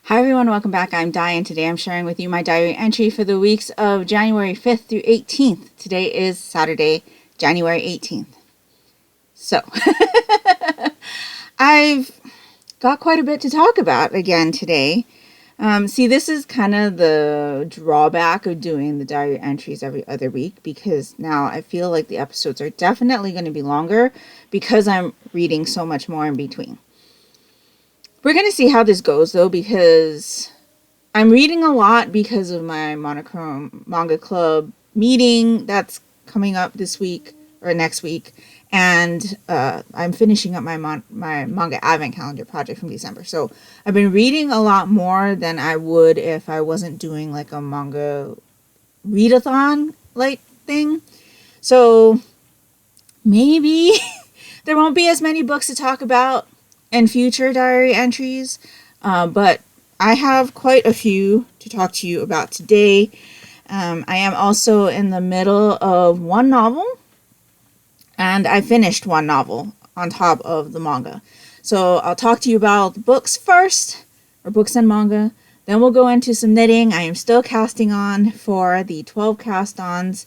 Hi everyone, welcome back. I'm Di, and today I'm sharing with you my diary entry for the weeks of January 5th through 18th. Today is Saturday, January 18th. So, I've got quite a bit to talk about again today. See, this is kind of the drawback of doing the diary entries every other week, because now I feel like the episodes are definitely going to be longer because I'm reading so much more in between. We're going to see how this goes, though, because I'm reading a lot because of my Monochrome Manga Club meeting that's coming up this week or next week. And I'm finishing up my manga advent calendar project from December. So I've been reading a lot more than I would if I wasn't doing like a manga readathon like thing. So maybe there won't be as many books to talk about in future diary entries, but I have quite a few to talk to you about today. I am also in the middle of one novel, and I finished one novel on top of the manga. So I'll talk to you about the books first, or books and manga. Then we'll go into some knitting. I am still casting on for the 12 Cast Ons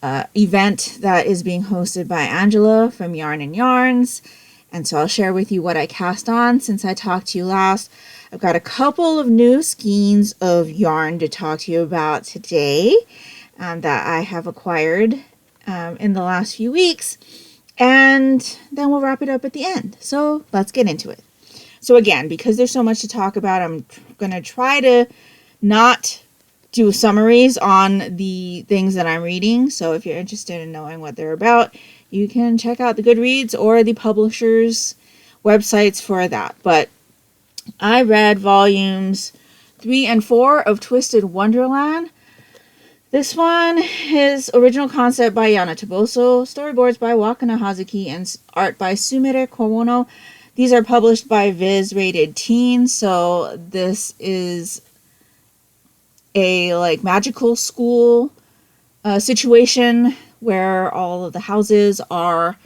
event that is being hosted by Angela from Yarn and Yarns. And so I'll share with you what I cast on since I talked to you last. I've got a couple of new skeins of yarn to talk to you about today that I have acquired in the last few weeks. And then we'll wrap it up at the end. So let's get into it. So again, because there's so much to talk about, I'm going to try to not do summaries on the things that I'm reading. So if you're interested in knowing what they're about, you can check out the Goodreads or the publishers' websites for that. But I read volumes 3 and 4 of Twisted Wonderland. This one is original concept by Yana Toboso, storyboards by Wakana Hazuki, and art by Sumire Kowono. These are published by Viz Rated Teen, so this is a magical school situation where all of the houses are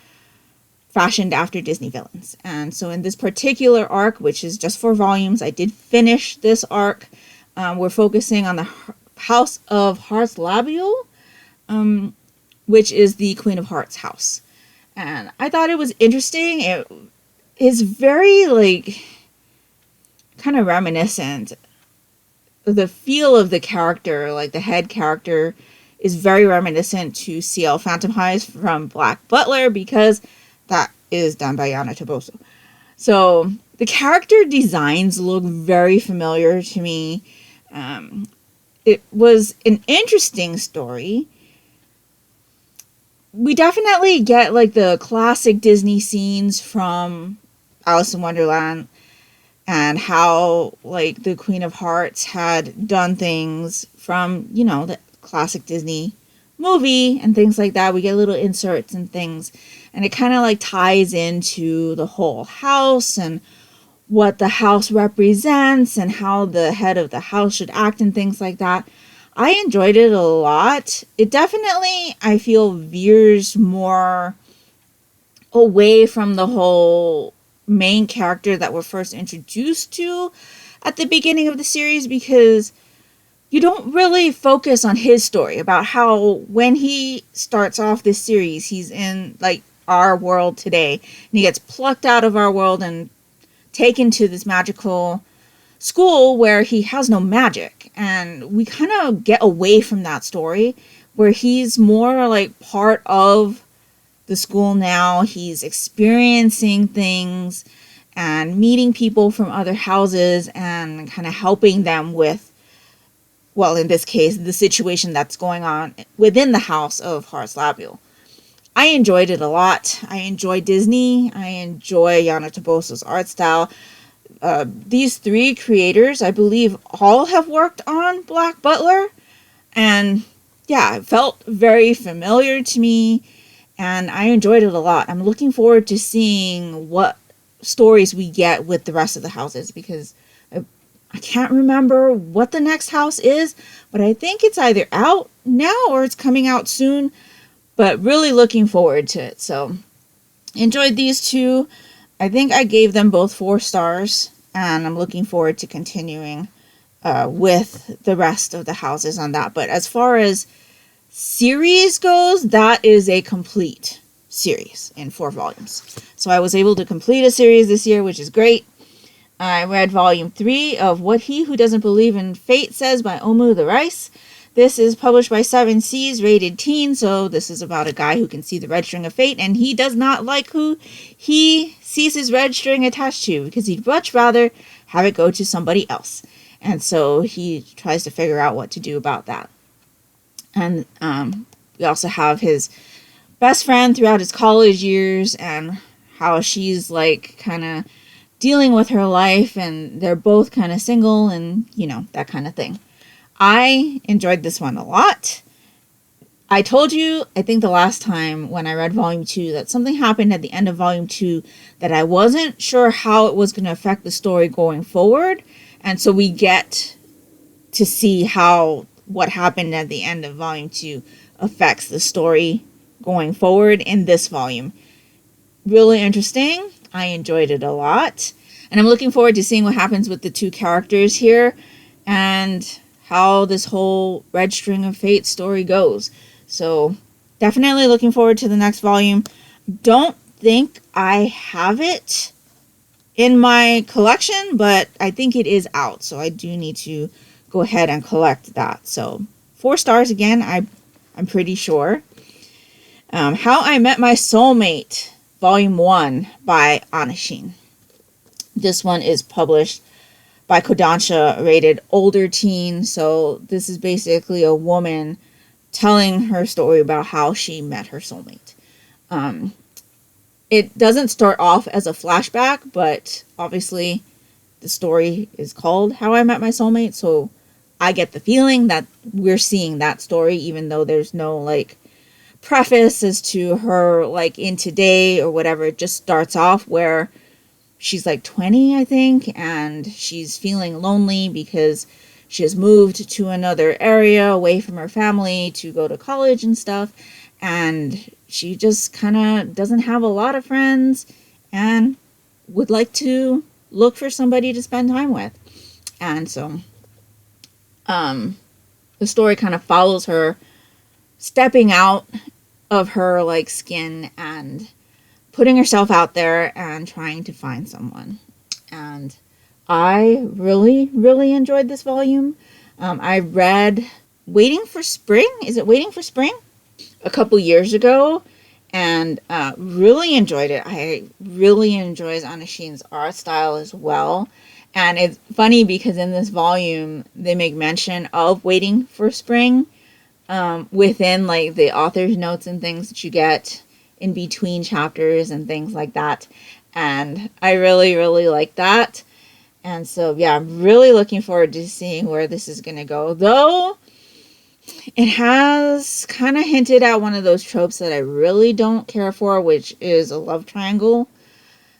fashioned after Disney villains. And so in this particular arc, which is just 4 volumes, I did finish this arc. We're focusing on the House of Hearts Labial, which is the Queen of Hearts house. And I thought it was interesting. It is very, kind of reminiscent. The feel of the character, the head character, is very reminiscent to CL Phantom Highs from Black Butler, because that is done by Yana Toboso. So the character designs look very familiar to me. It was an interesting story. We definitely get the classic Disney scenes from Alice in Wonderland, and how the Queen of Hearts had done things from, the classic Disney movie and things like that. We get little inserts and things, and it kind of ties into the whole house and what the house represents and how the head of the house should act and things like that. I enjoyed it a lot. It definitely, I feel, veers more away from the whole main character that we're first introduced to at the beginning of the series, because you don't really focus on his story about how when he starts off this series, he's in our world today, and he gets plucked out of our world and taken to this magical school where he has no magic. And we kind of get away from that story, where he's more part of the school now. He's experiencing things and meeting people from other houses and kind of helping them with, well, in this case, the situation that's going on within the House of Hearts Labial. I enjoyed it a lot. I enjoy Disney. I enjoy Yana Toboso's art style. These 3 creators, I believe, all have worked on Black Butler. And yeah, it felt very familiar to me, and I enjoyed it a lot. I'm looking forward to seeing what stories we get with the rest of the houses, because I can't remember what the next house is, but I think it's either out now or it's coming out soon. But really looking forward to it. So enjoyed these 2. I think I gave them both 4 stars. and I'm looking forward to continuing with the rest of the houses on that. But as far as series goes, that is a complete series in 4 volumes. So I was able to complete a series this year, which is great. I read volume 3 of What He Who Doesn't Believe in Fate Says by Omu the Rice. This is published by 7 Seas, rated teen, so this is about a guy who can see the red string of fate, and he does not like who he sees his red string attached to, because he'd much rather have it go to somebody else. And so he tries to figure out what to do about that. And we also have his best friend throughout his college years and how she's like kind of dealing with her life, and they're both kind of single and, you know, that kind of thing. I enjoyed this one a lot. I told you, I think the last time when I read volume 2, that something happened at the end of volume 2 that I wasn't sure how it was going to affect the story going forward. And so we get to see how what happened at the end of volume 2 affects the story going forward in this volume. Really interesting. I enjoyed it a lot. And I'm looking forward to seeing what happens with the 2 characters here and how this whole Red String of Fate story goes. So definitely looking forward to the next volume. Don't think I have it in my collection, but I think it is out. So I do need to go ahead and collect that. So 4 stars again, I'm pretty sure. How I Met My Soulmate, Volume 1 by Anashin. This one is published by Kodansha, rated older teen. So this is basically a woman telling her story about how she met her soulmate. It doesn't start off as a flashback, but obviously the story is called How I Met My Soulmate. So I get the feeling that we're seeing that story, even though there's no like preface as to her like in today or whatever. It just starts off where she's like 20, I think, and she's feeling lonely because she has moved to another area away from her family to go to college and stuff, and she just kind of doesn't have a lot of friends and would like to look for somebody to spend time with. And so the story kind of follows her stepping out of her like skin and putting herself out there and trying to find someone. And I really, really enjoyed this volume. I read Waiting for Spring. Is it Waiting for Spring? A couple years ago, and really enjoyed it. I really enjoy Anashin's art style as well. And it's funny because in this volume, they make mention of Waiting for Spring within like the author's notes and things that you get in between chapters and things like that. And I really, really like that. And so, yeah, I'm really looking forward to seeing where this is going to go. Though, it has kind of hinted at one of those tropes that I really don't care for, which is a love triangle.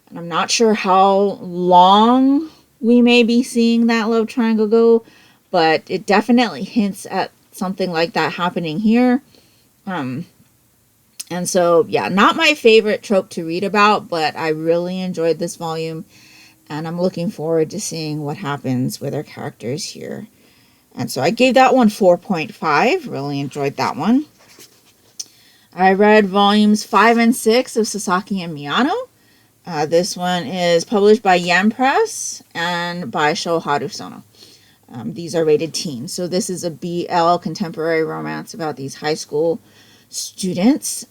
And I'm not sure how long we may be seeing that love triangle go, but it definitely hints at something like that happening here. And so, yeah, not my favorite trope to read about, but I really enjoyed this volume, and I'm looking forward to seeing what happens with our characters here. And so I gave that one 4.5. Really enjoyed that one. I read volumes 5 and 6 of Sasaki and Miyano. This one is published by Yen Press and by Shou Harusono. These are rated teen. So this is a BL contemporary romance about these high school students.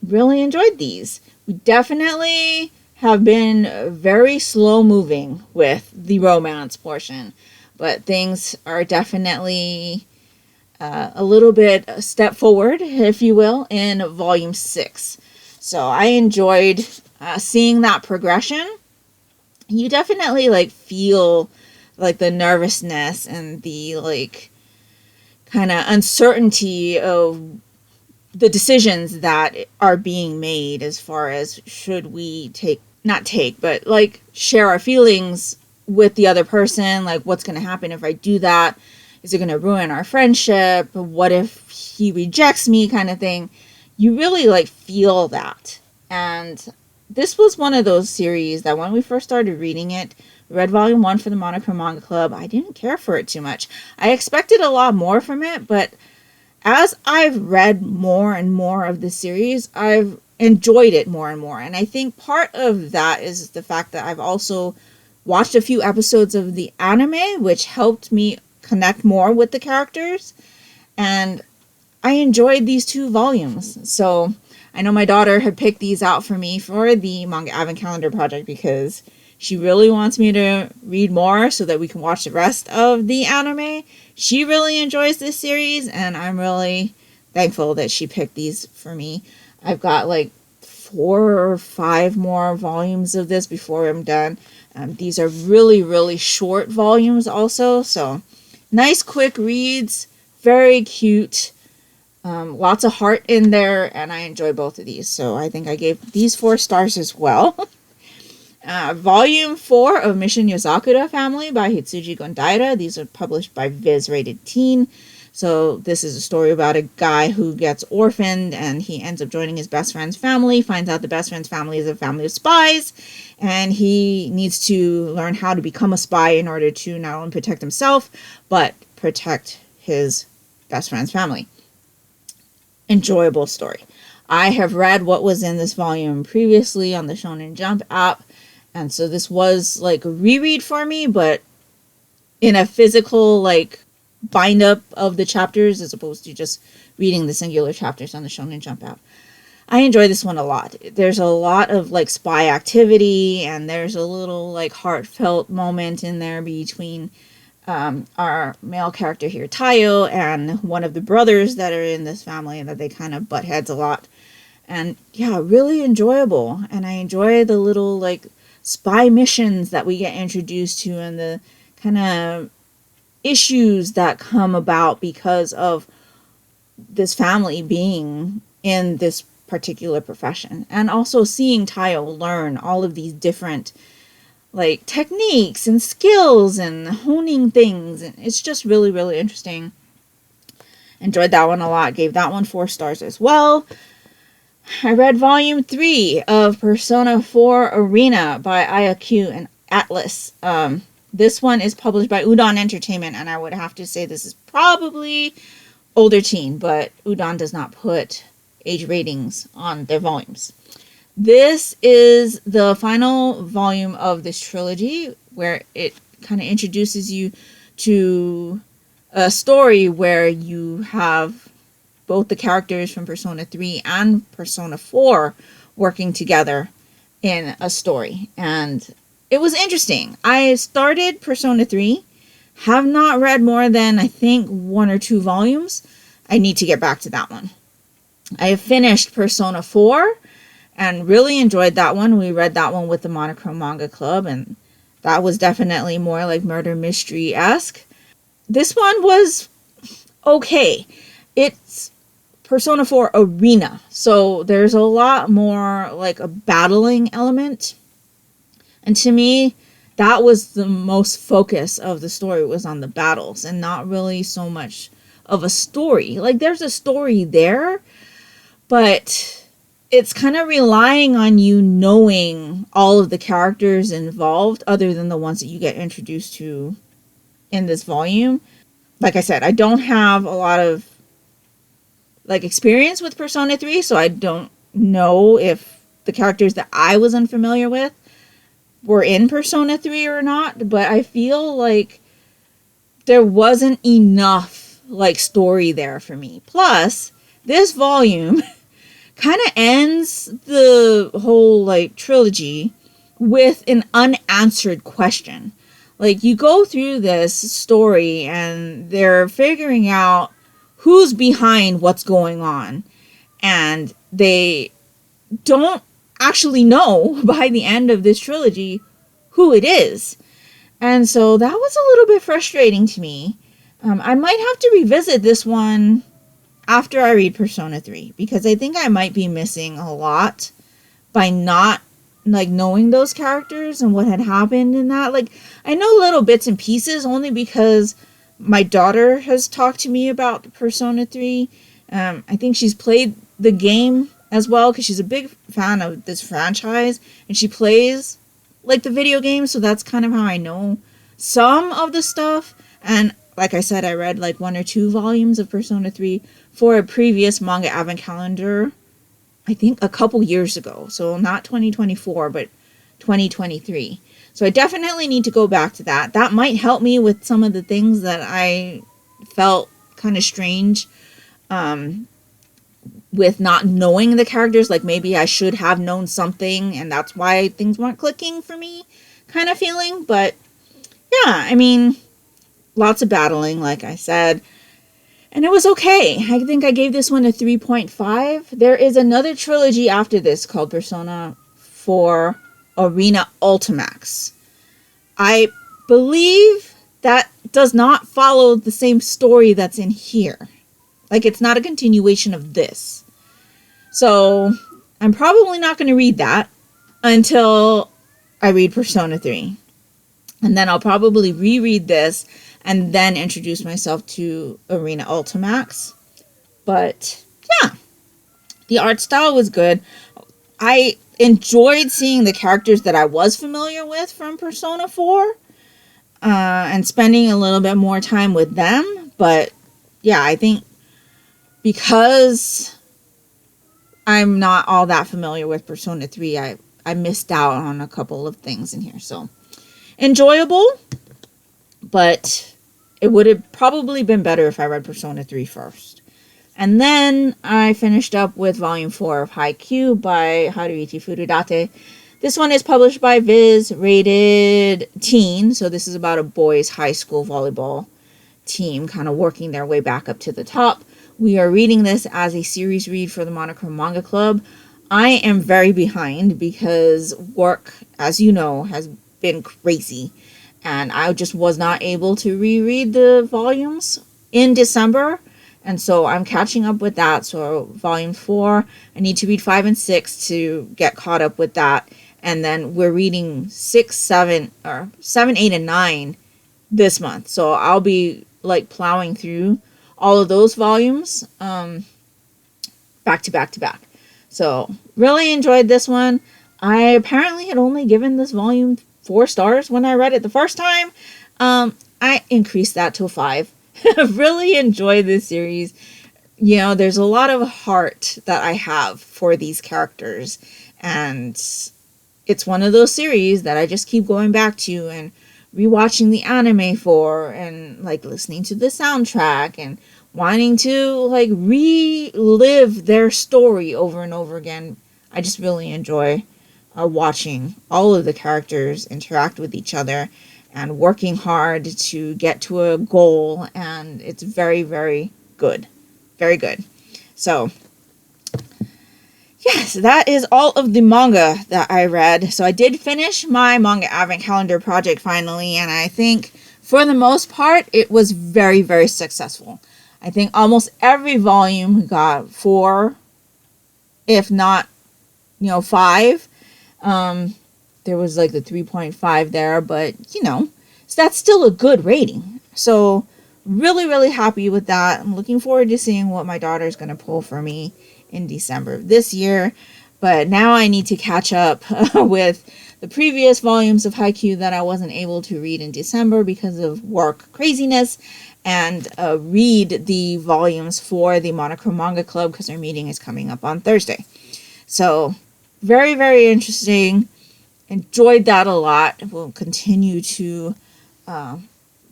Really enjoyed these. We definitely have been very slow moving with the romance portion, but things are definitely a little bit a step forward, if you will, in volume 6. So I enjoyed seeing that progression. You definitely like feel like the nervousness and the like kind of uncertainty of the decisions that are being made as far as should we but like share our feelings with the other person, like what's going to happen if I do that? Is it going to ruin our friendship? What if he rejects me, kind of thing? You really like feel that. And this was one of those series that when we first started reading it, Read volume 1 for the Monochrome Manga Club. I didn't care for it too much. I expected a lot more from it, but as I've read more and more of the series, I've enjoyed it more and more. And I think part of that is the fact that I've also watched a few episodes of the anime, which helped me connect more with the characters. And I enjoyed these 2 volumes. So I know my daughter had picked these out for me for the Manga Advent Calendar project because she really wants me to read more so that we can watch the rest of the anime. She really enjoys this series, and I'm really thankful that she picked these for me. I've got like 4 or 5 more volumes of this before I'm done. These are really, really short volumes also, so nice quick reads, very cute, lots of heart in there, and I enjoy both of these. So I think I gave these 4 stars as well. Volume 4 of Mission Yozakura Family by Hitsuji Gondaira. These are published by Viz Rated Teen. So this is a story about a guy who gets orphaned and he ends up joining his best friend's family, finds out the best friend's family is a family of spies, and he needs to learn how to become a spy in order to not only protect himself, but protect his best friend's family. Enjoyable story. I have read what was in this volume previously on the Shonen Jump app, and so this was like a reread for me, but in a physical like bind up of the chapters as opposed to just reading the singular chapters on the Shonen Jump app. I enjoy this one a lot. There's a lot of like spy activity, and there's a little like heartfelt moment in there between our male character here, Tayo, and one of the brothers that are in this family, and that they kind of butt heads a lot. And yeah, really enjoyable. And I enjoy the little like spy missions that we get introduced to and the kind of issues that come about because of this family being in this particular profession. And also seeing Tayo learn all of these different like techniques and skills and honing things. And it's just really, really interesting. Enjoyed that one a lot. Gave that one 4 stars as well. I read volume 3 of Persona 4 Arena by Haikyu and Atlus. This one is published by Udon Entertainment, and I would have to say this is probably older teen, but Udon does not put age ratings on their volumes. This is the final volume of this trilogy, where it kind of introduces you to a story where you have both the characters from Persona 3 and Persona 4 working together in a story. And it was interesting. I started Persona 3, have not read more than, I think, 1 or 2 volumes. I need to get back to that one. I have finished Persona 4 and really enjoyed that one. We read that one with the Monochrome Manga Club, and that was definitely more like murder mystery-esque. This one was okay. It's Persona 4 Arena, so there's a lot more like a battling element. And to me, that was the most focus of the story, was on the battles and not really so much of a story. Like there's a story there, but it's kind of relying on you knowing all of the characters involved other than the ones that you get introduced to in this volume. Like I said, I don't have a lot of like experience with Persona 3, so I don't know if the characters that I was unfamiliar with were in Persona 3 or not, but I feel like there wasn't enough like story there for me. Plus, this volume kind of ends the whole like trilogy with an unanswered question. Like you go through this story and they're figuring out who's behind what's going on, and they don't actually know by the end of this trilogy who it is. And so that was a little bit frustrating to me. I might have to revisit this one after I read Persona 3, because I think I might be missing a lot by not like knowing those characters and what had happened in that. Like I know little bits and pieces only because my daughter has talked to me about Persona 3. I think she's played the game as well because she's a big fan of this franchise, and she plays like the video game, so that's kind of how I know some of the stuff. And like I said, I read like 1 or 2 volumes of Persona 3 for a previous manga advent calendar, I think a couple years ago. So not 2024, but 2023. So I definitely need to go back to that. That might help me with some of the things that I felt kind of strange with not knowing the characters. Like maybe I should have known something and that's why things weren't clicking for me kind of feeling. But yeah, I mean, lots of battling, like I said. And it was okay. I think I gave this one a 3.5. There is another trilogy after this called Persona 4 Arena Ultimax. I believe that does not follow the same story that's in here. Like, it's not a continuation of this. So, I'm probably not going to read that until I read Persona 3. And then I'll probably reread this and then introduce myself to Arena Ultimax. But, yeah. The art style was good. I enjoyed seeing the characters that I was familiar with from Persona 4. And spending a little bit more time with them. But, yeah, I think because I'm not all that familiar with Persona 3, I missed out on a couple of things in here. So, enjoyable, but it would have probably been better if I read Persona 3 first. And then I finished up with Volume 4 of Haikyu by Haruichi Furudate. This one is published by Viz, rated teen, so this is about a boys' high school volleyball team kind of working their way back up to the top. We are reading this as a series read for the Monochrome Manga Club. I am very behind because work, as you know, has been crazy. And I just was not able to reread the volumes in December. And so I'm catching up with that. So Volume 4, I need to read 5 and 6 to get caught up with that. And then we're reading 6, 7, 8, and 9 this month. So I'll be like plowing through all of those volumes back to back to back. So really enjoyed this one. I apparently had only given this volume 4 stars when I read it the first time. I increased that to a 5. Really enjoy this series. You know, there's a lot of heart that I have for these characters. And it's one of those series that I just keep going back to and rewatching the anime for, and like listening to the soundtrack and wanting to like relive their story over and over again. I just really enjoy watching all of the characters interact with each other and working hard to get to a goal, and it's very, very good. Very good. So, yes, that is all of the manga that I read. So I did finish my manga advent calendar project finally, and I think for the most part, it was very, very successful. I think almost every volume got 4, if not, 5. There was like the 3.5 there, but so that's still a good rating. So really, really happy with that. I'm looking forward to seeing what my daughter's going to pull for me in December of this year. But now I need to catch up with the previous volumes of Haikyu that I wasn't able to read in December because of work craziness, and read the volumes for the Monochrome Manga Club because their meeting is coming up on Thursday. So very, very interesting. Enjoyed that a lot. We'll continue to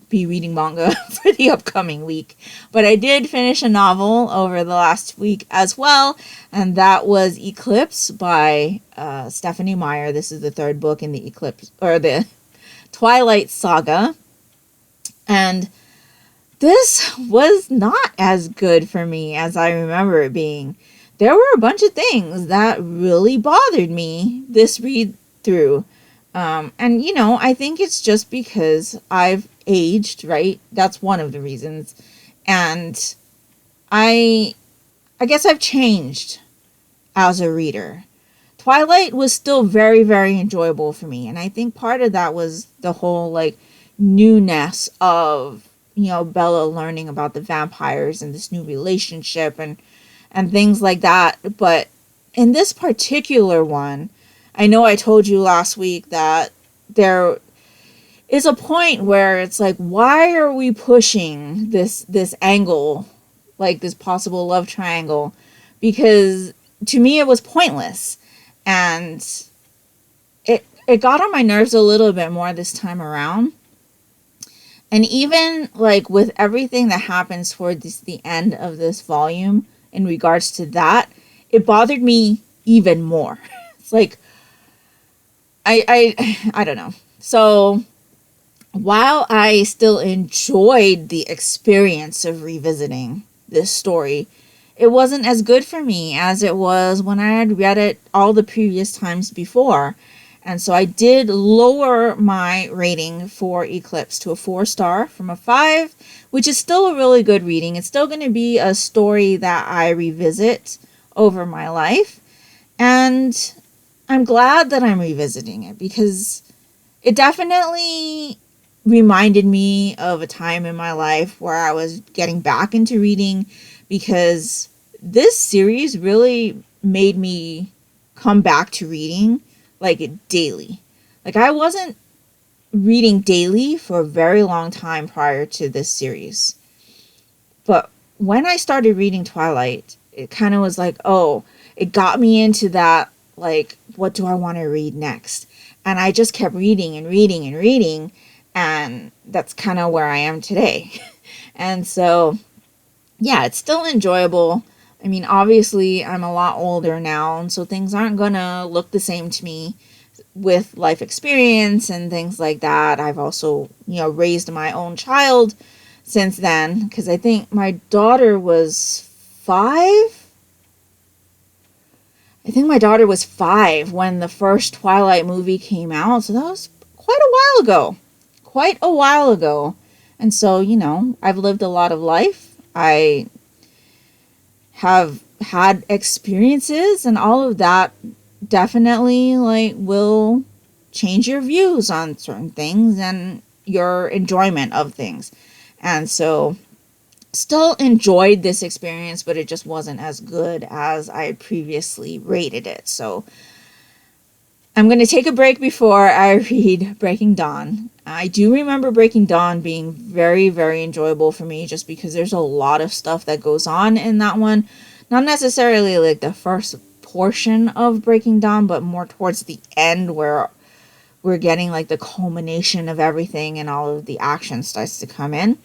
be reading manga for the upcoming week. But I did finish a novel over the last week as well, and that was Eclipse by Stephanie Meyer. This is the 3rd book in the Eclipse, or the Twilight saga. And this was not as good for me as I remember it being. There were a bunch of things that really bothered me this read through. And, I think it's just because I've aged, right? That's one of the reasons. And I guess I've changed as a reader. Twilight was still very, very enjoyable for me. And I think part of that was the whole, newness of, Bella learning about the vampires and this new relationship and things like that. But in this particular one, I know I told you last week that there is a point where it's like, why are we pushing this angle, like this possible love triangle? Because to me it was pointless, and it got on my nerves a little bit more this time around. And even like with everything that happens towards the end of this volume in regards to that, it bothered me even more. It's like I don't know. So while I still enjoyed the experience of revisiting this story, it wasn't as good for me as it was when I had read it all the previous times before. And so I did lower my rating for Eclipse to a 4-star from a 5, which is still a really good reading. It's still going to be a story that I revisit over my life. And I'm glad that I'm revisiting it, because it definitely reminded me of a time in my life where I was getting back into reading, because this series really made me come back to reading like daily. Like, I wasn't reading daily for a very long time prior to this series. But when I started reading Twilight, it kind of was like, oh, it got me into that, like, what do I want to read next? And I just kept reading and reading and reading, and that's kind of where I am today. And so, yeah, it's still enjoyable. I mean, obviously, I'm a lot older now, and so things aren't gonna look the same to me with life experience and things like that. I've also, raised my own child since then, because I think my daughter was 5. I think my daughter was 5 when the first Twilight movie came out, so that was quite a while ago. Quite a while ago. And so, I've lived a lot of life. I have had experiences, and all of that definitely will change your views on certain things and your enjoyment of things. And so still enjoyed this experience, but it just wasn't as good as I had previously rated it. So I'm going to take a break before I read Breaking Dawn. I do remember Breaking Dawn being very, very enjoyable for me, just because there's a lot of stuff that goes on in that one. Not necessarily like the first portion of Breaking Dawn, but more towards the end, where we're getting like the culmination of everything and all of the action starts to come in.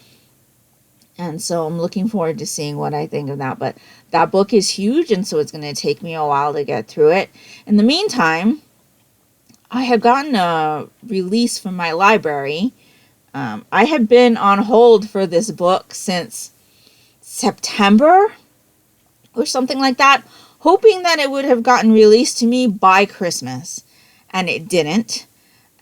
And so I'm looking forward to seeing what I think of that. But that book is huge, and so it's going to take me a while to get through it. In the meantime, I have gotten a release from my library. I had been on hold for this book since September or something like that, hoping that it would have gotten released to me by Christmas. And it didn't.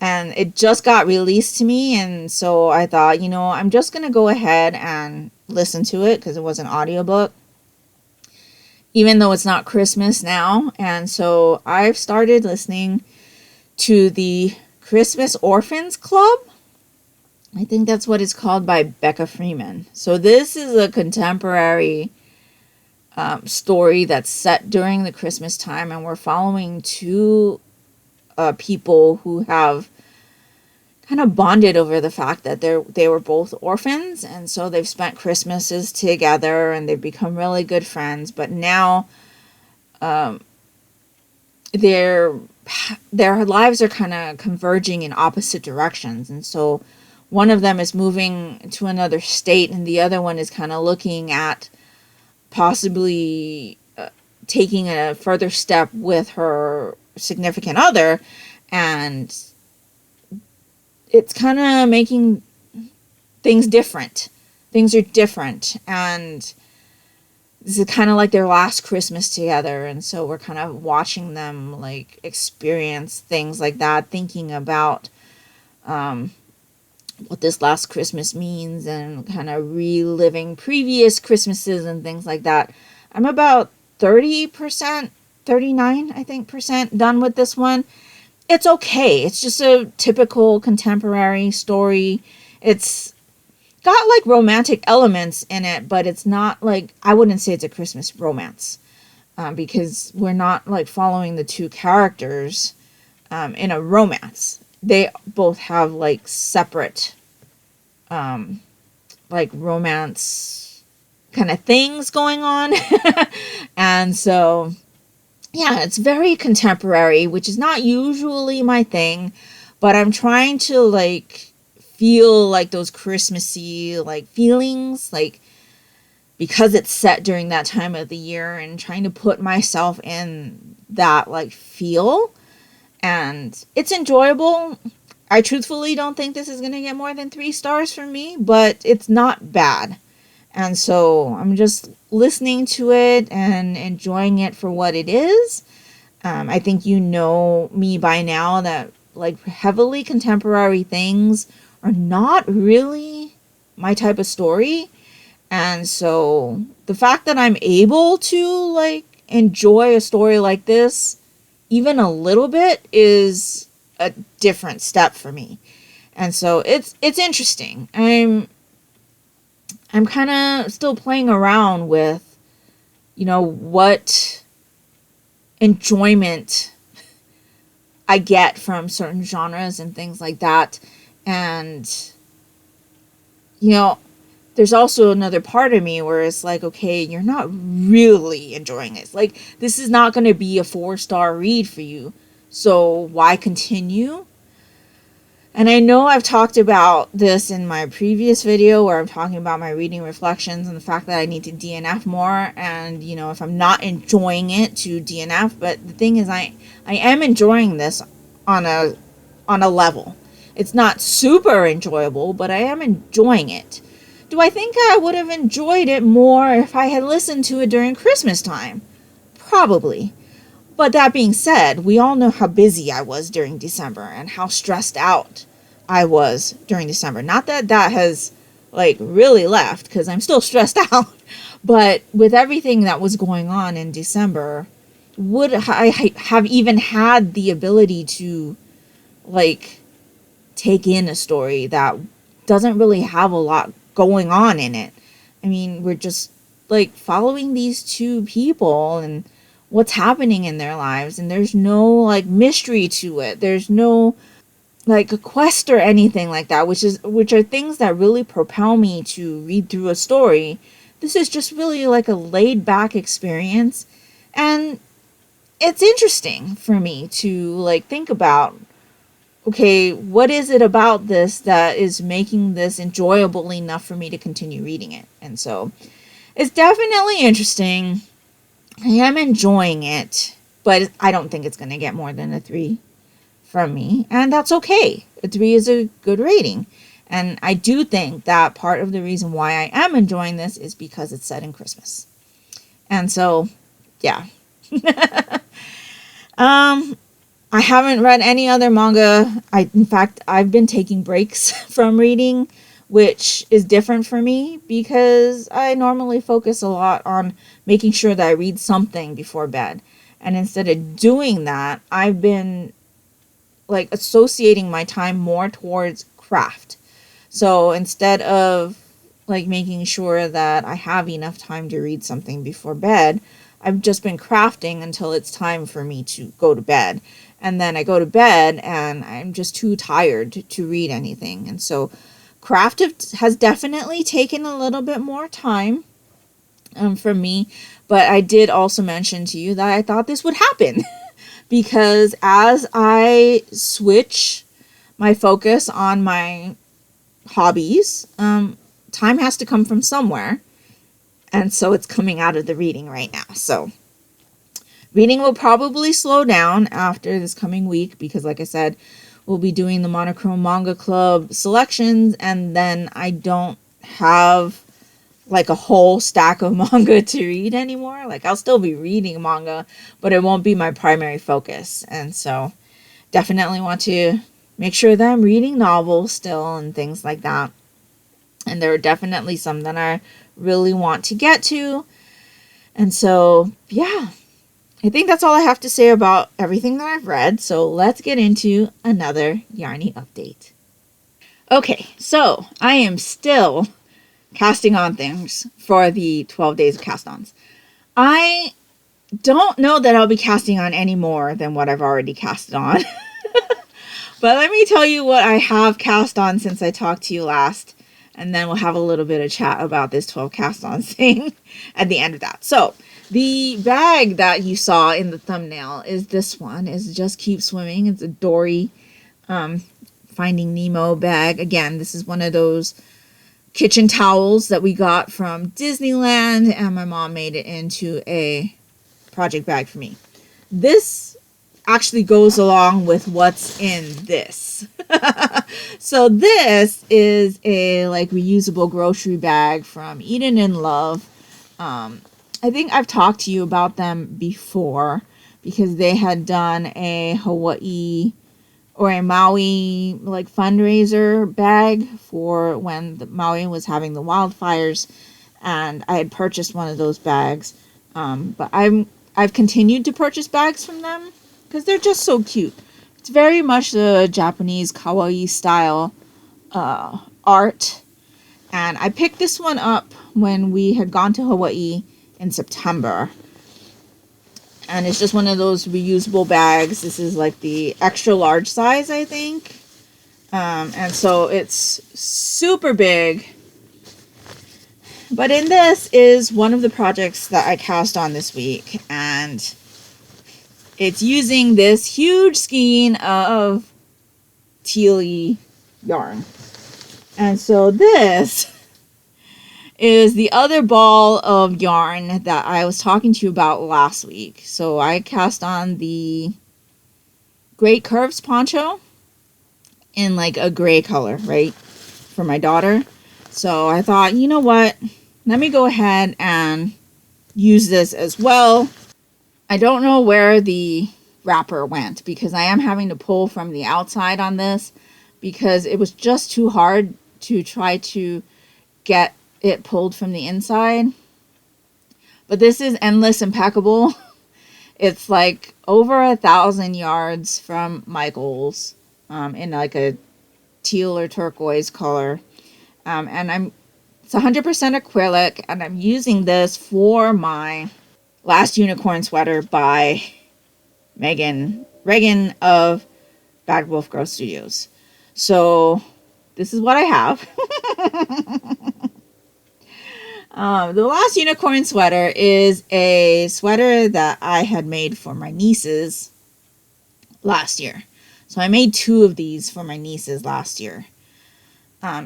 And it just got released to me, and so I thought, I'm just going to go ahead and listen to it, because it was an audiobook, even though it's not Christmas now. And so I've started listening to the Christmas Orphans Club. I think that's what it's called, by Becca Freeman. So this is a contemporary story that's set during the Christmas time, and we're following 2 people who have kind of bonded over the fact that they were both orphans, and so they've spent Christmases together and they've become really good friends. But now their lives are kind of converging in opposite directions, and so one of them is moving to another state, and the other one is kind of looking at possibly taking a further step with her significant other, and it's kind of making things different. Things are different, and this is kind of like their last Christmas together, and so we're kind of watching them experience things like that, thinking about what this last Christmas means, and kind of reliving previous Christmases and things like that. I'm about 30%, 39, I think, percent done with this one. It's okay. It's just a typical contemporary story. It's got romantic elements in it, but it's not I wouldn't say it's a Christmas romance, because we're not following the 2 characters in a romance. they both have like separate like romance kind of things going on. And so yeah, it's very contemporary, which is not usually my thing, but I'm trying to like feel like those Christmassy like feelings, like because it's set during that time of the year, and trying to put myself in that like feel. And it's enjoyable. I truthfully don't think this is going to get more than 3 stars from me, but it's not bad. And so I'm just listening to it and enjoying it for what it is. I think you know me by now that like heavily contemporary things are not really my type of story. And so the fact that I'm able to like enjoy a story like this even a little bit is a different step for me. And so it's interesting. I'm kind of still playing around with, you know, what enjoyment I get from certain genres and things like that. And, you know, there's also another part of me where it's like, okay, you're not really enjoying it. Like, this is not going to be a 4-star read for you. So why continue? And I know I've talked about this in my previous video where I'm talking about my reading reflections and the fact that I need to DNF more. And, you know, if I'm not enjoying it, to DNF. But the thing is, I am enjoying this on a level. It's not super enjoyable, but I am enjoying it. Do I think I would have enjoyed it more if I had listened to it during Christmas time? Probably. But that being said, we all know how busy I was during December and how stressed out I was during December. Not that that has, like, really left, because I'm still stressed out. But with everything that was going on in December, would I have even had the ability to, like, take in a story that doesn't really have a lot going on in it? I mean, we're just, like, following these two people and what's happening in their lives, and there's no like mystery to it. There's no like a quest or anything like that, which are things that really propel me to read through a story. This is just really like a laid back experience, and it's interesting for me to like think about, okay, what is it about this that is making this enjoyable enough for me to continue reading it? And so it's definitely interesting. I am enjoying it, but I don't think it's going to get more than a 3 from me, and that's okay. A 3 is a good rating, and I do think that part of the reason why I am enjoying this is because it's set in Christmas. And so, yeah. I haven't read any other manga. In fact, I've been taking breaks from reading, which is different for me because I normally focus a lot on making sure that I read something before bed. And instead of doing that, I've been like associating my time more towards craft. So instead of like making sure that I have enough time to read something before bed, I've just been crafting until it's time for me to go to bed. And then I go to bed and I'm just too tired to read anything. And so craft has definitely taken a little bit more time for me. But I did also mention to you that I thought this would happen because as I switch my focus on my hobbies, time has to come from somewhere. And so it's coming out of the reading right now. So reading will probably slow down after this coming week because, like I said, we'll be doing the Monochrome Manga Club selections, and then I don't have like a whole stack of manga to read anymore. Like, I'll still be reading manga, but it won't be my primary focus. And so definitely want to make sure that I'm reading novels still and things like that. And there are definitely some that I really want to get to. And so, yeah, I think that's all I have to say about everything that I've read. So let's get into another Yarnie update. Okay, so I am still casting on things for the 12 days of Cast Ons. I don't know that I'll be casting on any more than what I've already casted on. But let me tell you what I have cast on since I talked to you last. And then we'll have a little bit of chat about this 12 cast on thing at the end of that. So the bag that you saw in the thumbnail is this one. Is Just Keep Swimming. It's a Dory Finding Nemo bag. Again, this is one of those kitchen towels that we got from Disneyland, and my mom made it into a project bag for me. This actually goes along with what's in this. So this is a like reusable grocery bag from Eden in Love. I think I've talked to you about them before because they had done a Hawaii or a Maui like fundraiser bag for when the Maui was having the wildfires, and I had purchased one of those bags. But I've continued to purchase bags from them because they're just so cute. It's very much the Japanese kawaii style art, and I picked this one up when we had gone to Hawaii in September. And it's just one of those reusable bags. This is like the extra large size, I think. And so it's super big. But in this is one of the projects that I cast on this week. And it's using this huge skein of tealy yarn. And so this is the other ball of yarn that I was talking to you about last week. So I cast on the Great Curves poncho in like a gray color, right, for my daughter. So I thought, you know what, let me go ahead and use this as well. I don't know where the wrapper went because I am having to pull from the outside on this because it was just too hard to try to get it pulled from the inside. But this is Endless Impeccable. It's like over 1,000 yards from Michael's in like a teal or turquoise color. And it's 100% acrylic, and I'm using this for my Last Unicorn sweater by Regan of Bad Wolf Girl Studios. So this is what I have. The Last Unicorn sweater is a sweater that I had made for my nieces last year. So I made 2 of these for my nieces last year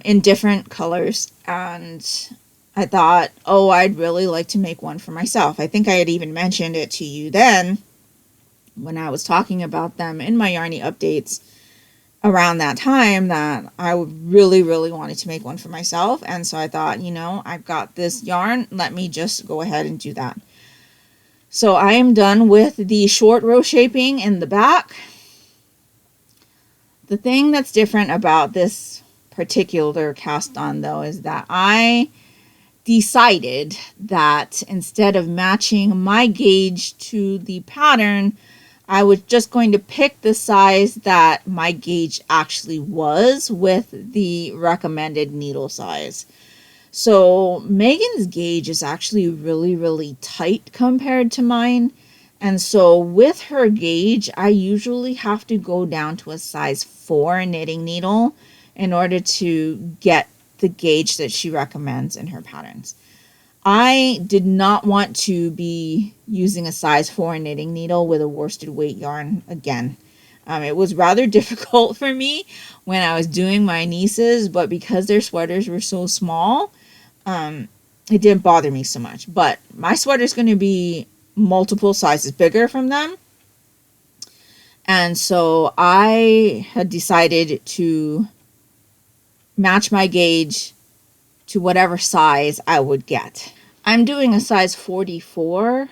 in different colors. And I thought, oh, I'd really like to make one for myself. I think I had even mentioned it to you then when I was talking about them in my Yarnie updates around that time, that I really, really wanted to make one for myself. And so I thought, you know, I've got this yarn. Let me just go ahead and do that. So I am done with the short row shaping in the back. The thing that's different about this particular cast on, though, is that I decided that instead of matching my gauge to the pattern, I was just going to pick the size that my gauge actually was with the recommended needle size. So Megan's gauge is actually really, really tight compared to mine. And so with her gauge, I usually have to go down to a size 4 knitting needle in order to get the gauge that she recommends in her patterns. I did not want to be using a size 4 knitting needle with a worsted weight yarn again. It was rather difficult for me when I was doing my nieces, but because their sweaters were so small, it didn't bother me so much. But my sweater is going to be multiple sizes bigger from them. And so I had decided to match my gauge to whatever size I would get. I'm doing a size 44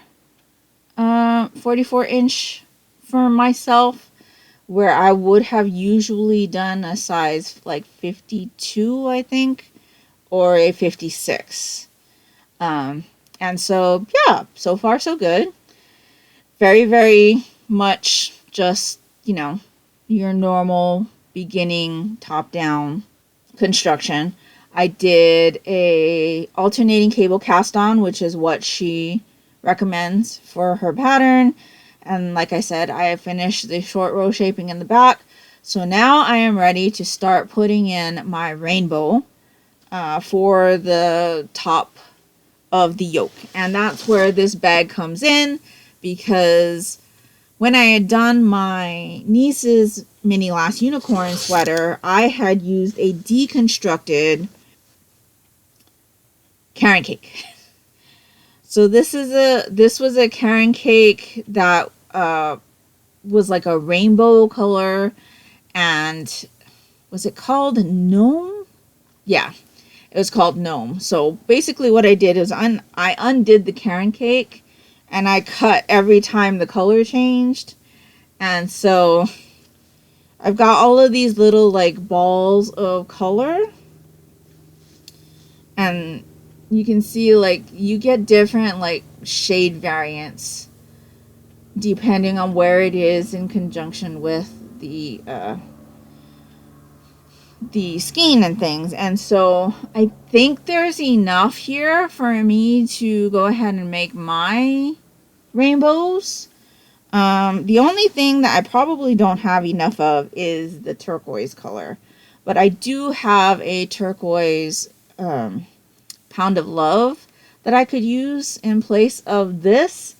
inch for myself, where I would have usually done a size like 52, I think, or a 56. And so, yeah, so far so good. Very, very much just, you know, your normal beginning top-down construction. I did a alternating cable cast on, which is what she recommends for her pattern. And like I said, I have finished the short row shaping in the back. So now I am ready to start putting in my rainbow for the top of the yoke. And that's where this bag comes in, because when I had done my niece's mini last unicorn sweater, I had used a deconstructed carrot cake. So this was a carrot cake that was like a rainbow color, and was it called Gnome? Yeah, it was called Gnome. So basically what I did is I undid the carrot cake and I cut every time the color changed. And so I've got all of these little like balls of color, and you can see like you get different like shade variants depending on where it is in conjunction with the skein and things. And so I think there's enough here for me to go ahead and make my rainbows. The only thing that I probably don't have enough of is the turquoise color, but I do have a turquoise Pound of Love that I could use in place of this.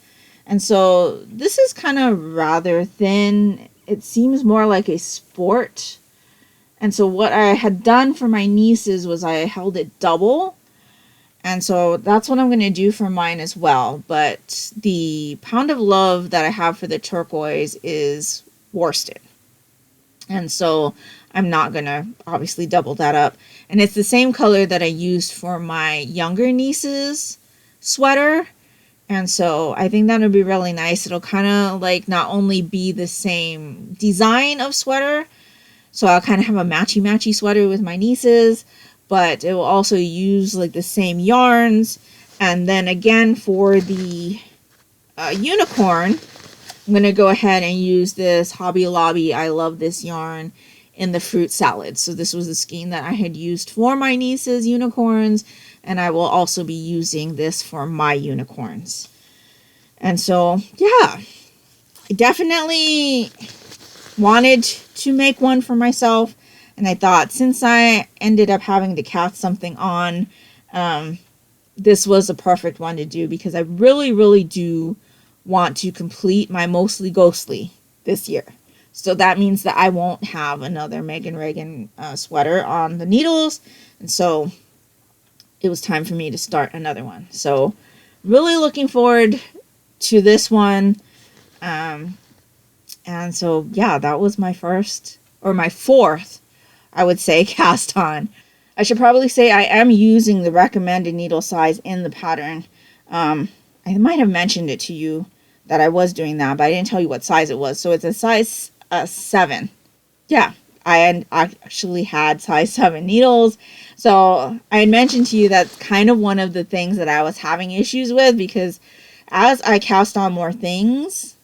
And so this is kind of rather thin. It seems more like a sport. And so what I had done for my nieces was I held it double. And so that's what I'm going to do for mine as well. But the Pound of Love that I have for the turquoise is worsted. And so I'm not going to obviously double that up. And it's the same color that I used for my younger niece's sweater. And so I think that'll be really nice. It'll kind of like not only be the same design of sweater, so I'll kind of have a matchy sweater with my nieces, but it will also use like the same yarns. And then again for the unicorn, I'm going to go ahead and use this Hobby Lobby I Love This yarn in the fruit salad. So this was the skein that I had used for my niece's unicorns, and I will also be using this for my unicorns. And so, yeah, I definitely wanted to make one for myself, and I thought since I ended up having to cast something on, this was a perfect one to do, because I really do want to complete my Mostly Ghostly this year. So that means that I won't have another Meghan Regan sweater on the needles, and so it was time for me to start another one. So really looking forward to this one. And so, yeah, that was my first, or my fourth, I would say, cast on. I should probably say I am using the recommended needle size in the pattern. I might have mentioned it to you that I was doing that, but I didn't tell you what size it was. So it's a size 7. Yeah, I actually had size 7 needles. So I had mentioned to you that's kind of one of the things that I was having issues with, because as I cast on more things,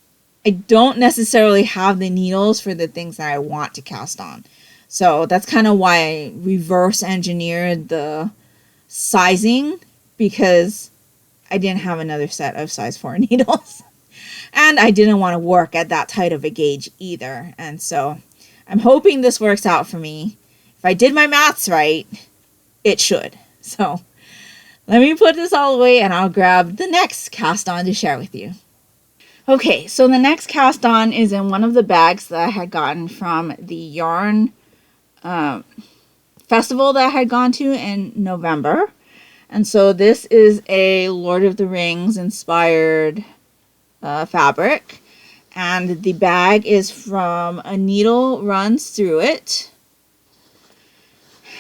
I don't necessarily have the needles for the things that I want to cast on. So that's kind of why I reverse engineered the sizing, because I didn't have another set of size 4 needles. And I didn't want to work at that tight of a gauge either. And so I'm hoping this works out for me. If I did my maths right, it should. So let me put this all away and I'll grab the next cast on to share with you. Okay, so the next cast on is in one of the bags that I had gotten from the yarn festival that I had gone to in November. And so this is a Lord of the Rings inspired fabric. And the bag is from A Needle Runs Through It.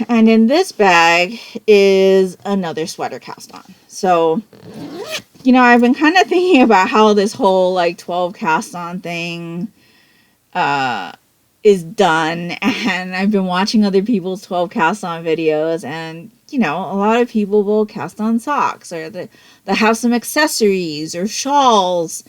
And in this bag is another sweater cast on. So, you know, I've been kind of thinking about how this whole like 12 cast on thing is done. And I've been watching other people's 12 cast on videos, and you know, a lot of people will cast on socks, or they have some accessories or shawls.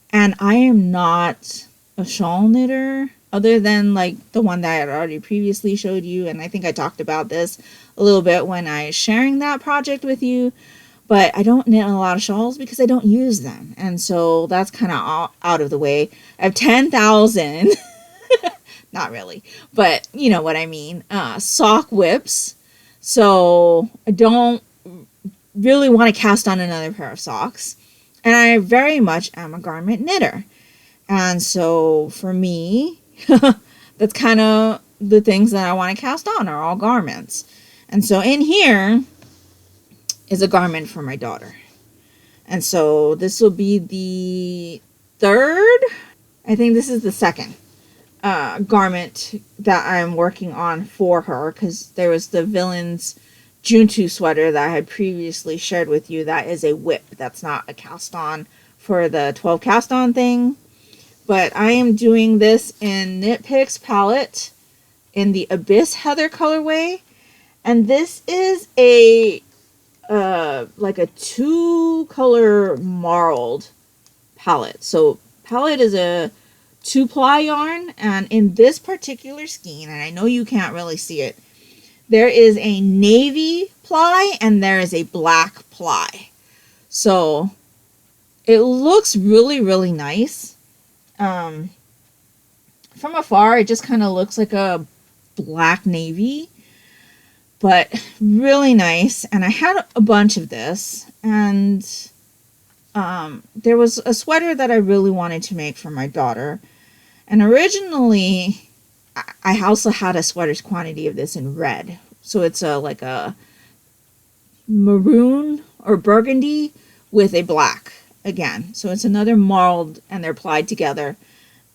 And I am not a shawl knitter, other than like the one that I had already previously showed you. And I think I talked about this a little bit when I was sharing that project with you. But I don't knit a lot of shawls because I don't use them. And so that's kind of out of the way. I have 10,000, not really, but you know what I mean. Sock whips. So I don't really want to cast on another pair of socks. And I very much am a garment knitter. And so for me, that's kind of the things that I want to cast on are all garments. And so in here is a garment for my daughter. And so this will be the third, I think this is the second garment that I'm working on for her, because there was the Villains Junto sweater that I had previously shared with you. That is a whip. That's not a cast on for the 12 cast on thing. But I am doing this in Knit Picks palette in the Abyss Heather colorway. And this is a like a 2-color marled palette. So palette is a 2-ply yarn, and in this particular skein, and I know you can't really see it, there is a navy ply and there is a black ply. So it looks really, really nice. From afar, it just kind of looks like a black navy, but really nice. And I had a bunch of this, and there was a sweater that I really wanted to make for my daughter. And originally, I also had a sweater's quantity of this in red. So it's like a maroon or burgundy with a black again. So it's another marled, and they're plied together.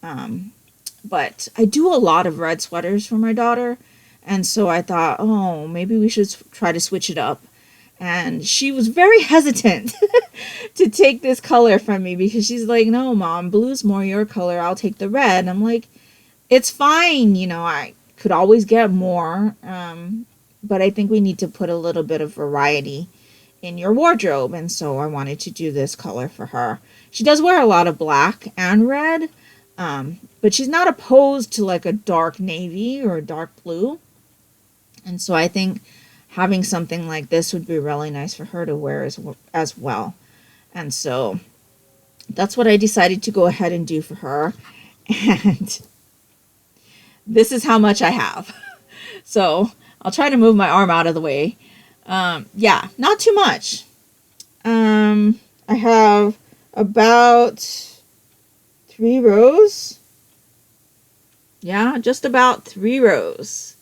But I do a lot of red sweaters for my daughter. And so I thought, oh, maybe we should try to switch it up. And she was very hesitant to take this color from me, because she's like, no, Mom, blue's more your color. I'll take the red. And I'm like, it's fine. You know, I could always get more. But I think we need to put a little bit of variety in your wardrobe. And so I wanted to do this color for her. She does wear a lot of black and red. But she's not opposed to like a dark navy or a dark blue. And so I think having something like this would be really nice for her to wear as well. And so that's what I decided to go ahead and do for her. And this is how much I have. So I'll try to move my arm out of the way. Yeah, not too much. I have about 3 rows. Yeah, just about 3 rows.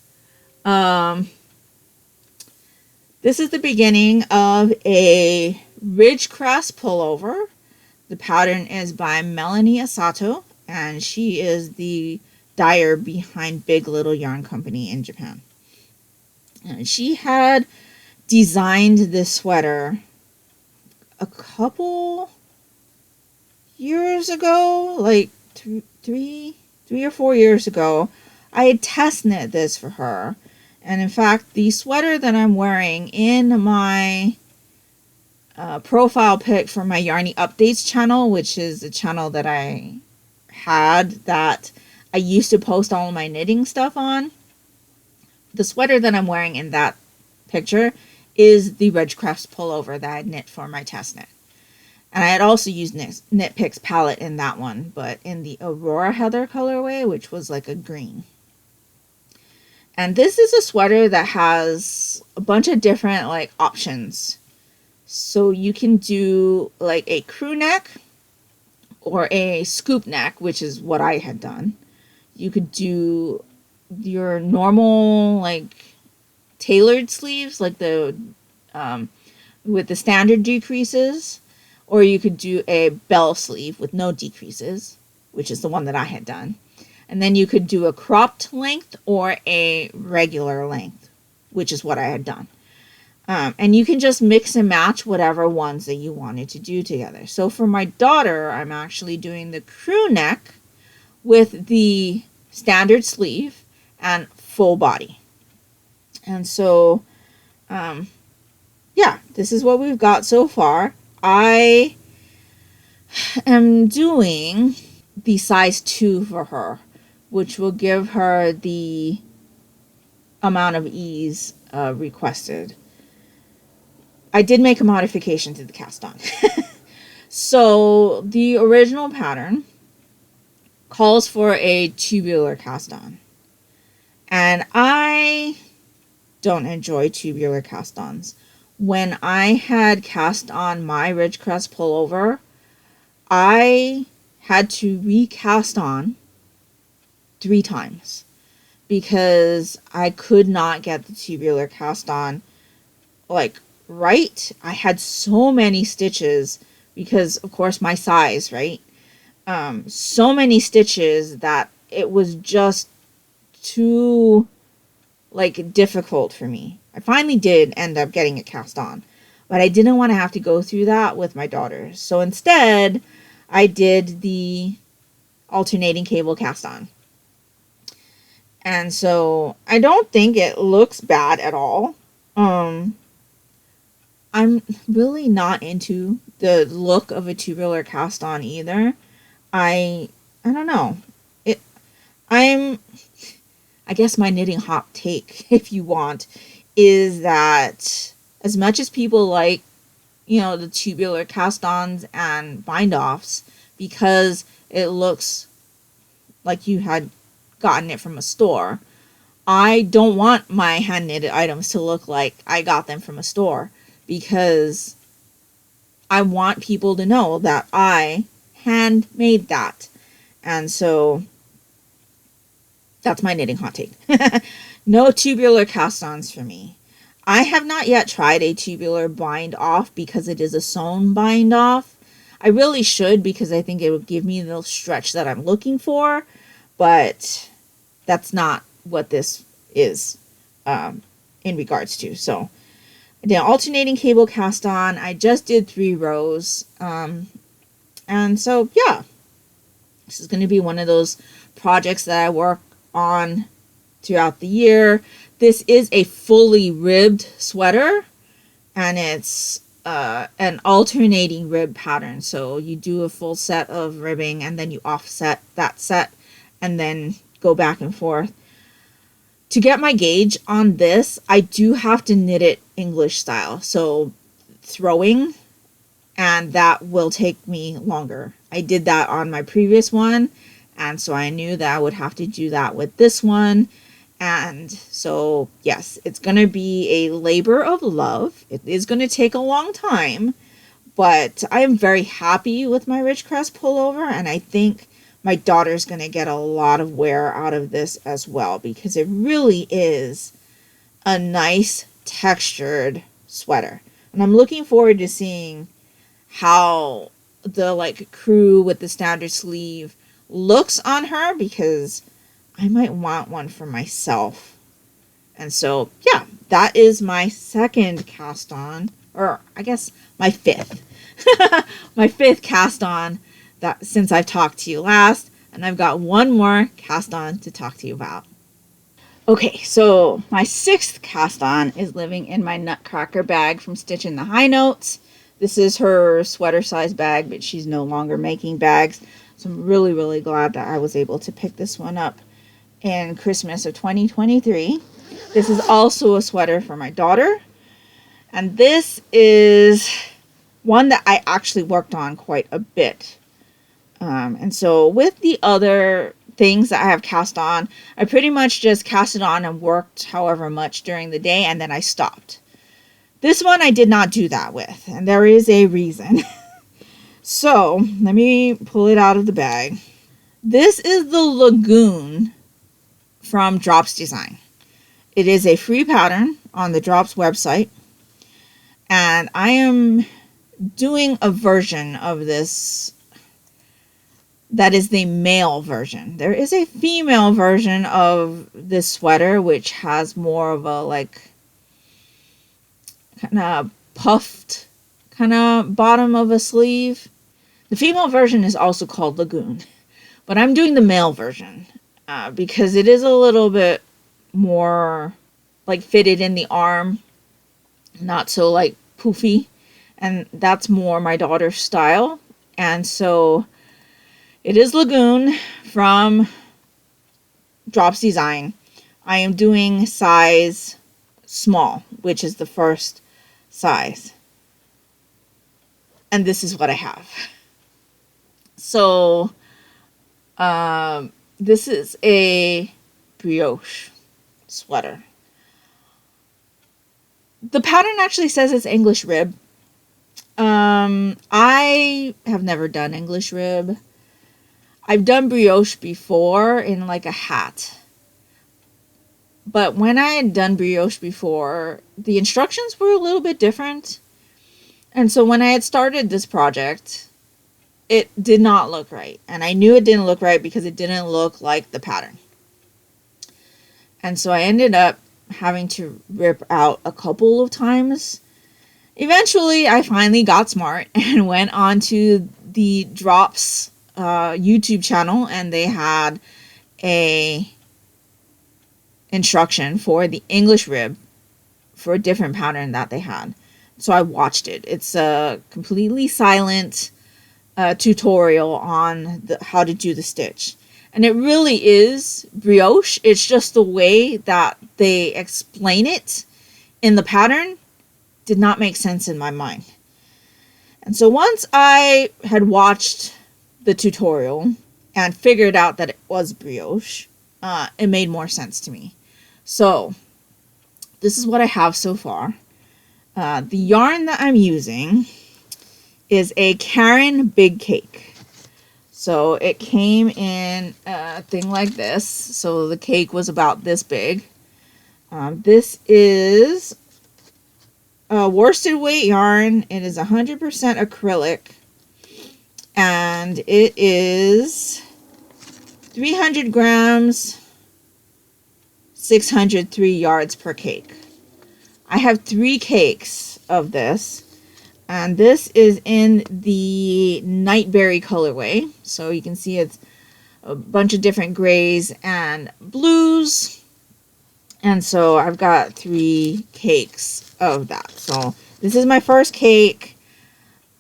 This is the beginning of a Ridgecrest pullover. The pattern is by Melanie Asato, and she is the dyer behind Big Little Yarn Company in Japan. And she had designed this sweater a couple years ago, like 3 or 4 years ago. I had test knit this for her. And in fact, the sweater that I'm wearing in my profile pic for my Yarnie Updates channel, which is a channel that I had that I used to post all my knitting stuff on. The sweater that I'm wearing in that picture is the Ridgecrest pullover that I knit for my test knit. And I had also used Knit Picks palette in that one, but in the Aurora Heather colorway, which was like a green. And this is a sweater that has a bunch of different like options. So you can do like a crew neck or a scoop neck, which is what I had done. You could do your normal like tailored sleeves, like the with the standard decreases, or you could do a bell sleeve with no decreases, which is the one that I had done. And then you could do a cropped length or a regular length, which is what I had done. And you can just mix and match whatever ones that you wanted to do together. So for my daughter, I'm actually doing the crew neck with the standard sleeve and full body. And so, yeah, this is what we've got so far. I am doing the size 2 for her, which will give her the amount of ease requested. I did make a modification to the cast on. So the original pattern calls for a tubular cast on. And I don't enjoy tubular cast-ons. When I had cast on my Ridgecrest pullover, I had to recast on 3 times because I could not get the tubular cast on like right. I had so many stitches because of course my size, right? So many stitches that it was just too like difficult for me. I finally did end up getting it cast on, but I didn't want to have to go through that with my daughters. So instead, I did the alternating cable cast on. And so I don't think it looks bad at all. I'm really not into the look of a tubular cast on either. I don't know. It I'm I guess my knitting hot take, if you want, is that as much as people like, the tubular cast-ons and bind-offs because it looks like you had gotten it from a store, I don't want my hand-knitted items to look like I got them from a store because I want people to know that I handmade that. And so that's my knitting hot take. No tubular cast-ons for me. I have not yet tried a tubular bind off because it is a sewn bind off. I really should because I think it would give me the stretch that I'm looking for, but that's not what this is in regards to. So the alternating cable cast on, I just did 3 rows. And so, yeah, this is going to be one of those projects that I work on throughout the year. This is a fully ribbed sweater, and it's an alternating rib pattern. So you do a full set of ribbing, and then you offset that set, and then go back and forth. To get my gauge on this, I do have to knit it English style, so throwing, and that will take me longer. I did that on my previous one, and so I knew that I would have to do that with this one. And so, yes, it's going to be a labor of love. It is going to take a long time, but I am very happy with my Ridgecrest pullover, and I think my daughter's going to get a lot of wear out of this as well because it really is a nice textured sweater. And I'm looking forward to seeing how the crew with the standard sleeve looks on her because I might want one for myself. And so, yeah, that is my second cast on, or I guess my fifth. My fifth cast on that since I've talked to you last, and I've got one more cast on to talk to you about. Okay, so my sixth cast on is living in my Nutcracker bag from Stitch in the High Notes. This is her sweater size bag, but she's no longer making bags. So I'm really, really glad that I was able to pick this one up in Christmas of 2023. This is also a sweater for my daughter. And this is one that I actually worked on quite a bit. And so with the other things that I have cast on, I pretty much just cast it on and worked however much during the day, and then I stopped. This one I did not do that with, and there is a reason. So let me pull it out of the bag. This is the Lagoon from Drops Design. It is a free pattern on the Drops website, and I am doing a version of this that is the male version. There is a female version of this sweater which has more of a kind of puffed kind of bottom of a sleeve. The female version is also called Lagoon, but I'm doing the male version because it is a little bit more fitted in the arm, not so poofy, and that's more my daughter's style. And so it is Lagoon from Drops Design. I am doing size small, which is the first size. And this is what I have. So, this is a brioche. sweater. The pattern actually says it's English rib. I have never done English rib. I've done brioche before in like a hat. But when I had done brioche before, the instructions were a little bit different. And so when I had started this project, it did not look right. And I knew it didn't look right because it didn't look like the pattern. And so I ended up having to rip out a couple of times. Eventually, I finally got smart and went on to the Drops YouTube channel, and they had a instruction for the English rib for a different pattern that they had. So I watched it. It's a completely silent tutorial on how to do the stitch. And it really is brioche. It's just the way that they explain it in the pattern did not make sense in my mind. And so once I had watched the tutorial and figured out that it was brioche, it made more sense to me. So this is what I have so far. The yarn that I'm using is a Karen Big Cake. So it came in a thing like this. So the cake was about this big. This is worsted weight yarn. It is 100% acrylic. And it is 300 grams, 603 yards per cake. I have 3 cakes of this. And this is in the Nightberry colorway. So you can see it's a bunch of different grays and blues. And so I've got 3 cakes of that. So this is my first cake.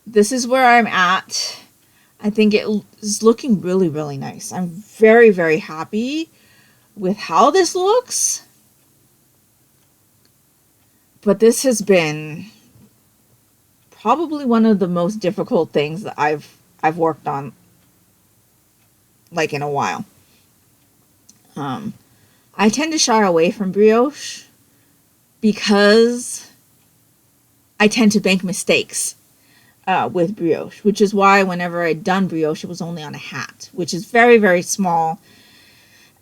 This is where I'm at. I think it is looking really, really nice. I'm very, very happy with how this looks. But this has been probably one of the most difficult things that I've worked on like in a while. I tend to shy away from brioche because I tend to make mistakes with brioche, which is why whenever I'd done brioche, it was only on a hat, which is very, very small.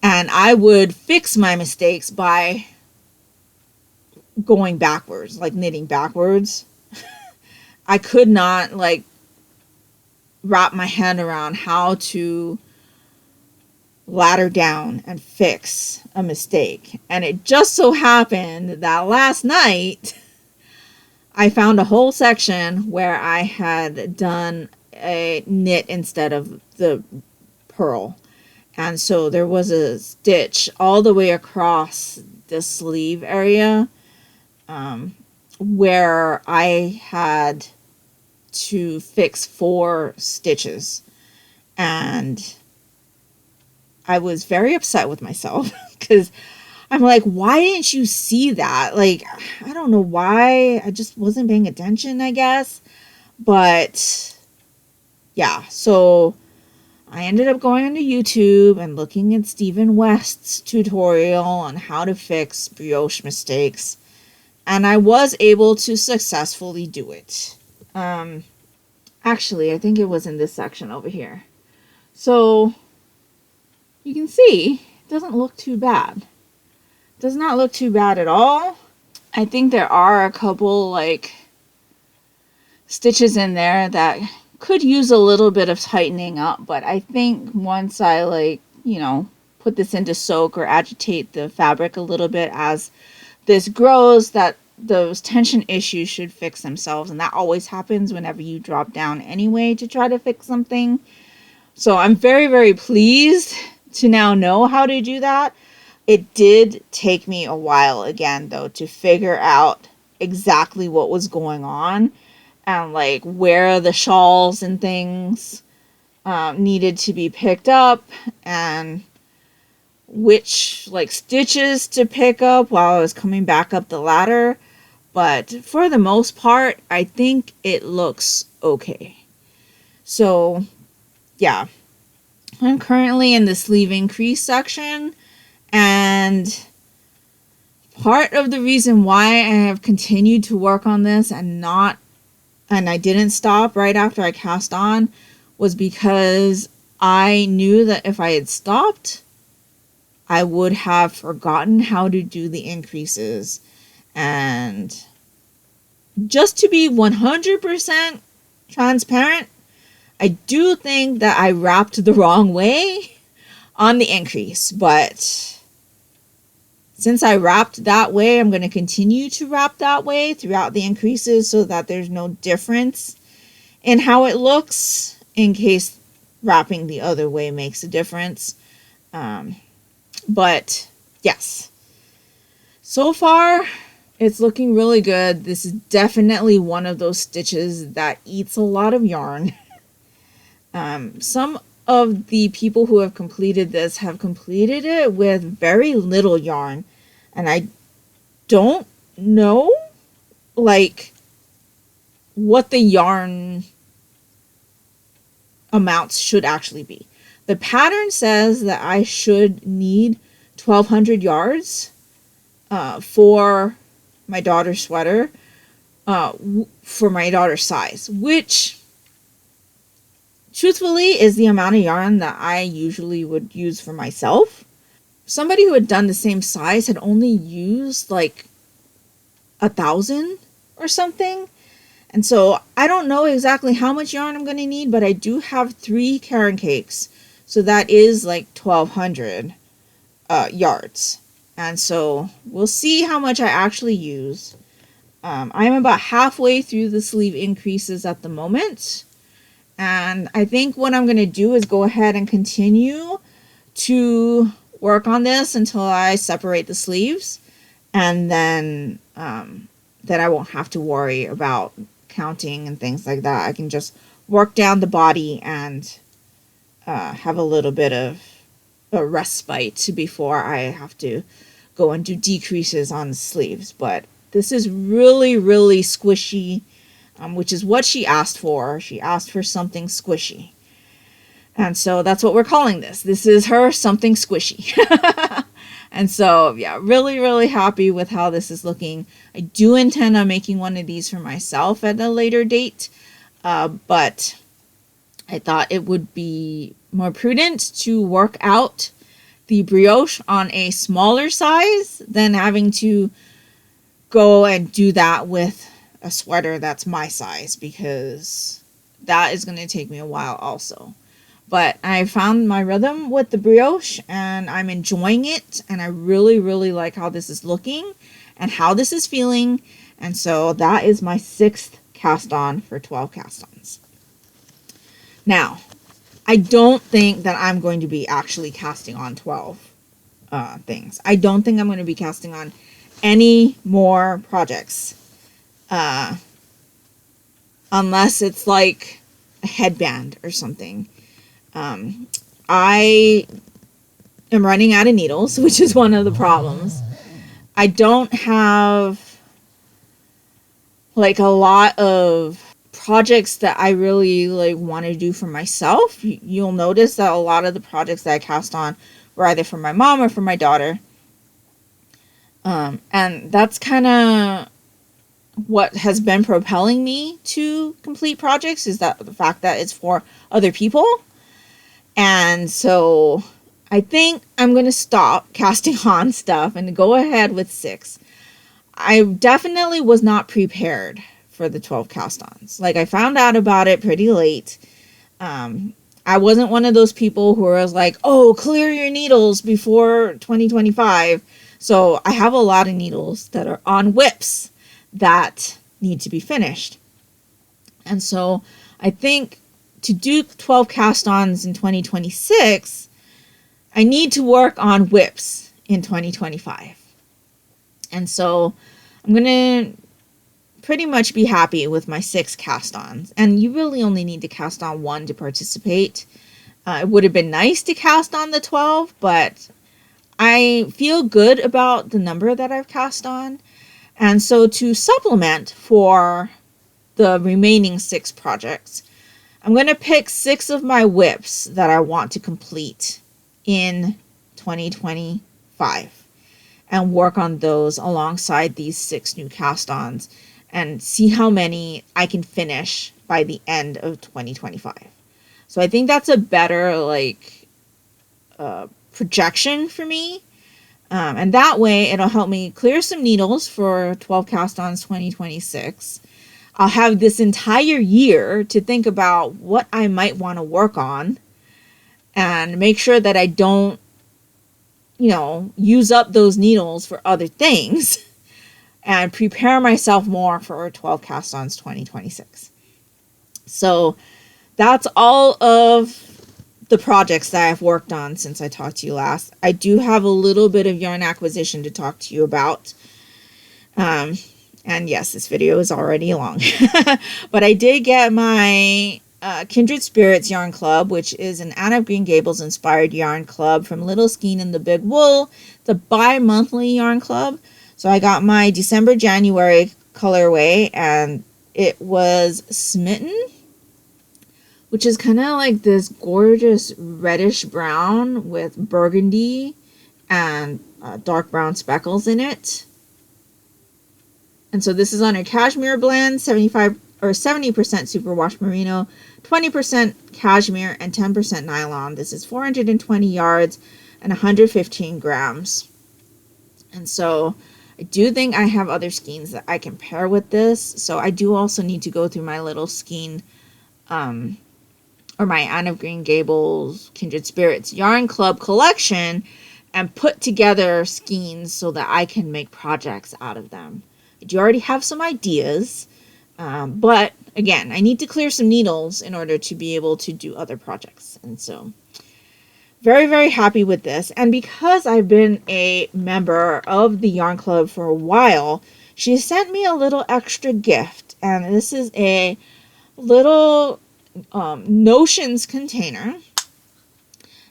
And I would fix my mistakes by going backwards, like knitting backwards. I could not like wrap my head around how to ladder down and fix a mistake. And it just so happened that last night I found a whole section where I had done a knit instead of the purl. And so there was a stitch all the way across the sleeve area where I had to fix 4 stitches. And I was very upset with myself because I'm like, why didn't you see that? Like, I don't know why. I just wasn't paying attention, I guess. But yeah, so I ended up going onto YouTube and looking at Stephen West's tutorial on how to fix brioche mistakes. And I was able to successfully do it. Actually, I think it was in this section over here. So you can see it doesn't look too bad. It does not look too bad at all. I think there are a couple like stitches in there that could use a little bit of tightening up, but I think once I put this into soak or agitate the fabric a little bit as this grows, that those tension issues should fix themselves. And that always happens whenever you drop down anyway to try to fix something. So I'm very, very pleased to now know how to do that. It did take me a while again, though, to figure out exactly what was going on and like where the shawls and things needed to be picked up and which like stitches to pick up while I was coming back up the ladder. But for the most part, I think it looks okay. So yeah, I'm currently in the sleeve increase section, and part of the reason why I have continued to work on this and I didn't stop right after I cast on was because I knew that if I had stopped, I would have forgotten how to do the increases. And just to be 100% transparent, I do think that I wrapped the wrong way on the increase, but since I wrapped that way, I'm going to continue to wrap that way throughout the increases so that there's no difference in how it looks in case wrapping the other way makes a difference. But yes, so far it's looking really good. This is definitely one of those stitches that eats a lot of yarn. Some of the people who have completed this have completed it with very little yarn, and I don't know like what the yarn amounts should actually be. The pattern says that I should need 1,200 yards for my daughter's sweater, for my daughter's size, which truthfully is the amount of yarn that I usually would use for myself. Somebody who had done the same size had only used like 1,000 or something. And so I don't know exactly how much yarn I'm going to need, but I do have 3 Karen cakes. So that is like 1,200 yards. And so we'll see how much I actually use. I'm about halfway through the sleeve increases at the moment. And I think what I'm going to do is go ahead and continue to work on this until I separate the sleeves. And then I won't have to worry about counting and things like that. I can just work down the body and have a little bit of a respite before I have to go and do decreases on the sleeves. But this is really, really squishy. Which is what she asked for. She asked for something squishy. And so that's what we're calling this. This is her something squishy. And so, yeah, really, really happy with how this is looking. I do intend on making one of these for myself at a later date. But I thought it would be more prudent to work out the brioche on a smaller size than having to go and do that with a sweater that's my size, because that is going to take me a while also. But I found my rhythm with the brioche and I'm enjoying it, and I really, really like how this is looking and how this is feeling. And so that is my 6th cast on for 12 cast ons. Now, I don't think that I'm going to be actually casting on 12 things. I don't think I'm going to be casting on any more projects. Unless it's like a headband or something. I am running out of needles, which is one of the problems. I don't have like a lot of projects that I really like want to do for myself. You'll notice that a lot of the projects that I cast on were either for my mom or for my daughter. And that's kind of what has been propelling me to complete projects, is that the fact that it's for other people. And so I think I'm going to stop casting on stuff and go ahead with 6. I definitely was not prepared for the 12 cast-ons. Like, I found out about it pretty late. I wasn't one of those people who was like, oh, clear your needles before 2025. So I have a lot of needles that are on whips that need to be finished. And so I think to do 12 cast-ons in 2026, I need to work on whips in 2025. And so I'm going to pretty much be happy with my 6 cast-ons. And you really only need to cast on 1 to participate. It would have been nice to cast on the 12, but I feel good about the number that I've cast on. And so to supplement for the remaining 6 projects, I'm going to pick 6 of my whips that I want to complete in 2025. and work on those alongside these 6 new cast-ons and see how many I can finish by the end of 2025. So I think that's a better projection for me. And that way it'll help me clear some needles for 12 cast-ons 2026. I'll have this entire year to think about what I might want to work on and make sure that I don't, use up those needles for other things and prepare myself more for 12 cast-ons 2026. So that's all of the projects that I've worked on since I talked to you last. I do have a little bit of yarn acquisition to talk to you about. And yes, this video is already long. But I did get my Kindred Spirits Yarn Club, which is an Anne of Green Gables inspired yarn club from Little Skein and the Big Wool. It's a bi-monthly yarn club. So I got my December-January colorway, and it was Smitten, which is kind of like this gorgeous reddish brown with burgundy and dark brown speckles in it. And so this is on a cashmere blend, 70% superwash merino, 20% cashmere, and 10% nylon. This is 420 yards and 115 grams. And so I do think I have other skeins that I can pair with this. So I do also need to go through my little skein, or my Anne of Green Gables Kindred Spirits Yarn Club collection and put together skeins so that I can make projects out of them. I do already have some ideas, but again, I need to clear some needles in order to be able to do other projects. And so very, very happy with this. And because I've been a member of the Yarn Club for a while, she sent me a little extra gift. And this is a little notions container.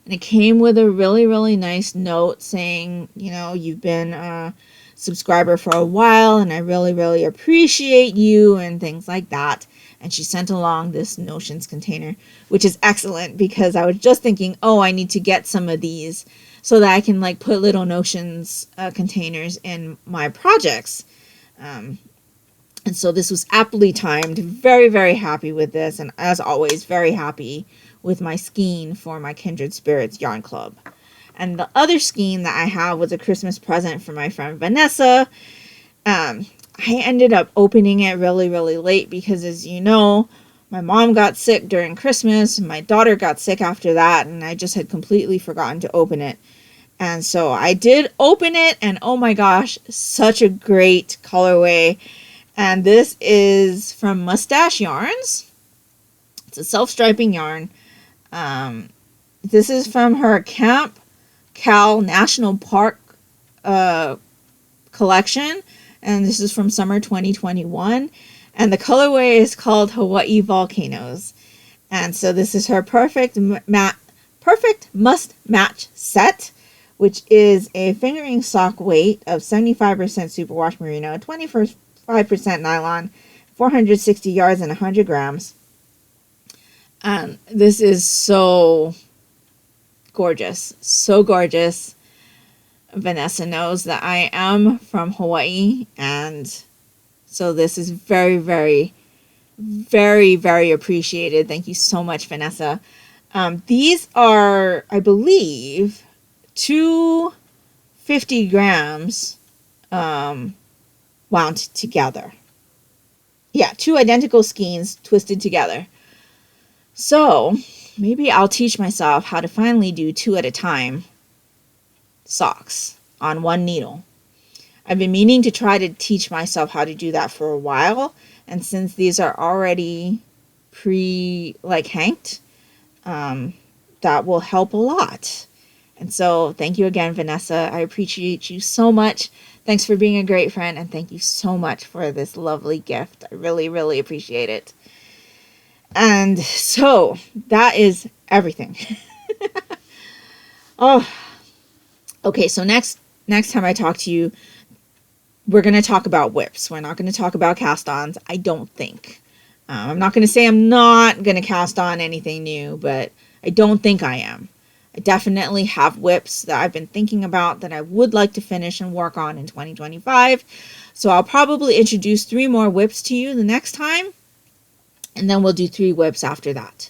And it came with a really, really nice note saying, you've been a subscriber for a while and I really, really appreciate you and things like that. And she sent along this notions container, which is excellent because I was just thinking, I need to get some of these so that I can put little notions containers in my projects. And so this was aptly timed. Very, very happy with this. And as always, very happy with my skein for my Kindred Spirits Yarn Club. And the other skein that I have was a Christmas present for my friend Vanessa. I ended up opening it really, really late because, as you know, my mom got sick during Christmas and my daughter got sick after that, and I just had completely forgotten to open it. And so I did open it, and oh my gosh, such a great colorway. And this is from Mustache Yarns. It's a self-striping yarn. This is from her Camp Cal National Park collection. And this is from summer 2021. And the colorway is called Hawaii Volcanoes. And so this is her perfect must-match set, which is a fingering sock weight of 75% superwash merino, 25% nylon, 460 yards, and 100 grams. This is so gorgeous. So gorgeous. Vanessa knows that I am from Hawaii, and so this is very, very, very, very appreciated. Thank you so much, Vanessa. These are, I believe, 250 grams wound together. Yeah, 2 identical skeins twisted together. So maybe I'll teach myself how to finally do 2 at a time socks on one needle. I've been meaning to try to teach myself how to do that for a while, and since these are already hanked, that will help a lot. And so thank you again, Vanessa. I appreciate you so much. Thanks for being a great friend, and thank you so much for this lovely gift. I really, really appreciate it. And so that is everything. Okay, so next time I talk to you, we're going to talk about whips. We're not going to talk about cast-ons, I don't think. I'm not going to say I'm not going to cast on anything new, but I don't think I am. I definitely have whips that I've been thinking about that I would like to finish and work on in 2025. So I'll probably introduce 3 more whips to you the next time. And then we'll do 3 whips after that.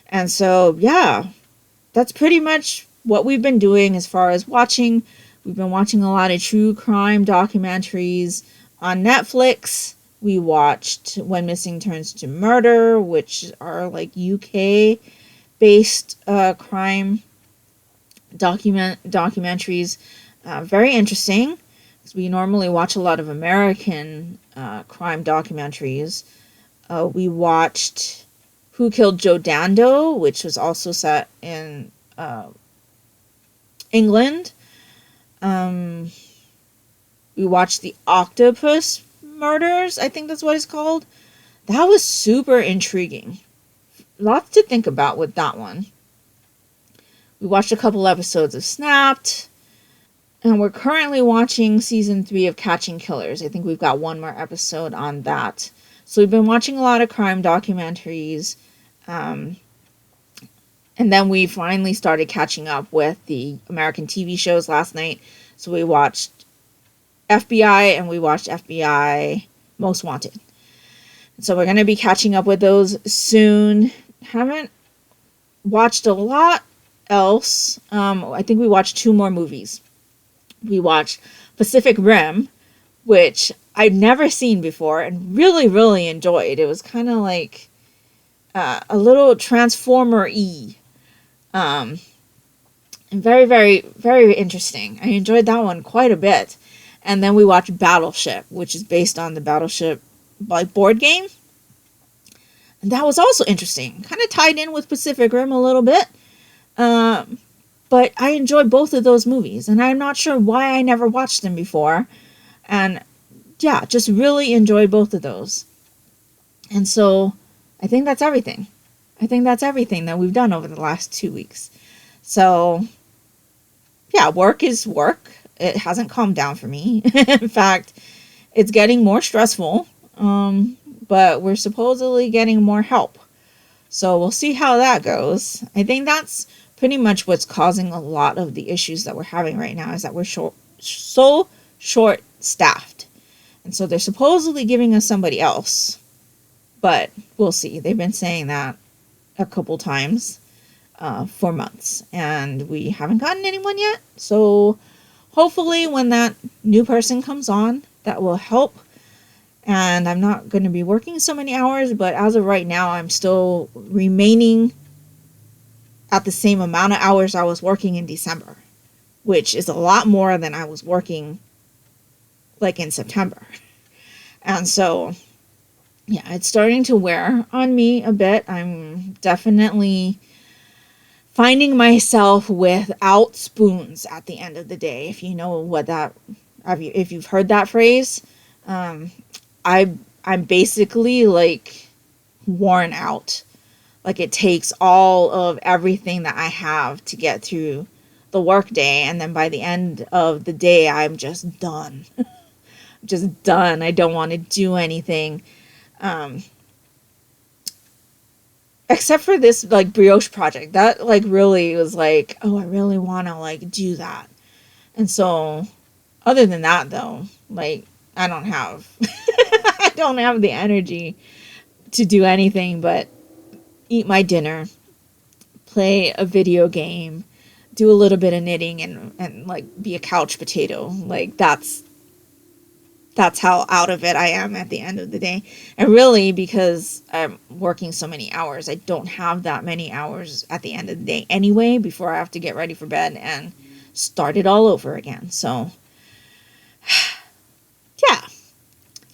And so, yeah, that's pretty much what we've been doing as far as watching. We've been watching a lot of true crime documentaries on Netflix. We watched When Missing Turns to Murder, which are like UK based crime documentaries. Very interesting, because we normally watch a lot of American crime documentaries. We watched Who Killed Joe Dando, which was also set in England. We watched the Octopus Murders, I think that's what it's called. That was super intriguing. Lots to think about with that one. We watched a couple episodes of Snapped. And we're currently watching season 3 of Catching Killers. I think we've got 1 more episode on that. So we've been watching a lot of crime documentaries. And then we finally started catching up with the American TV shows last night. So we watched FBI and we watched FBI Most Wanted. So we're going to be catching up with those soon. Haven't watched a lot else. I think we watched 2 more movies. We watched Pacific Rim, which I'd never seen before and really, really enjoyed. It was kind of like a little Transformer-y. And very, very, very interesting. I enjoyed that one quite a bit. And then we watched Battleship, which is based on the Battleship board game. And that was also interesting. Kind of tied in with Pacific Rim a little bit. But I enjoyed both of those movies. And I'm not sure why I never watched them before. And yeah, just really enjoyed both of those. And so I think that's everything. I think that's everything that we've done over the last 2 weeks. So yeah, work is work. It hasn't calmed down for me. In fact, it's getting more stressful. But we're supposedly getting more help. So we'll see how that goes. I think that's pretty much what's causing a lot of the issues that we're having right now, is that we're so short-staffed. And so they're supposedly giving us somebody else. But we'll see. They've been saying that a couple times for months. And we haven't gotten anyone yet. So hopefully when that new person comes on, that will help. And I'm not going to be working so many hours, but as of right now, I'm still remaining at the same amount of hours I was working in December, which is a lot more than I was working like in September. And so, yeah, it's starting to wear on me a bit. I'm definitely finding myself without spoons at the end of the day. If you know what that, if you've heard that phrase, I'm basically like worn out. Like it takes all of everything that I have to get through the work day. And then by the end of the day, I'm just done. Just done. I don't want to do anything. Except for this like brioche project. That like really was like, oh, I really want to like do that. And so other than that though, like I don't have I don't have the energy to do anything but eat my dinner, play a video game, do a little bit of knitting and like be a couch potato. Like that's how out of it I am at the end of the day. And really, because I'm working so many hours, I don't have that many hours at the end of the day anyway before I have to get ready for bed and start it all over again. So yeah,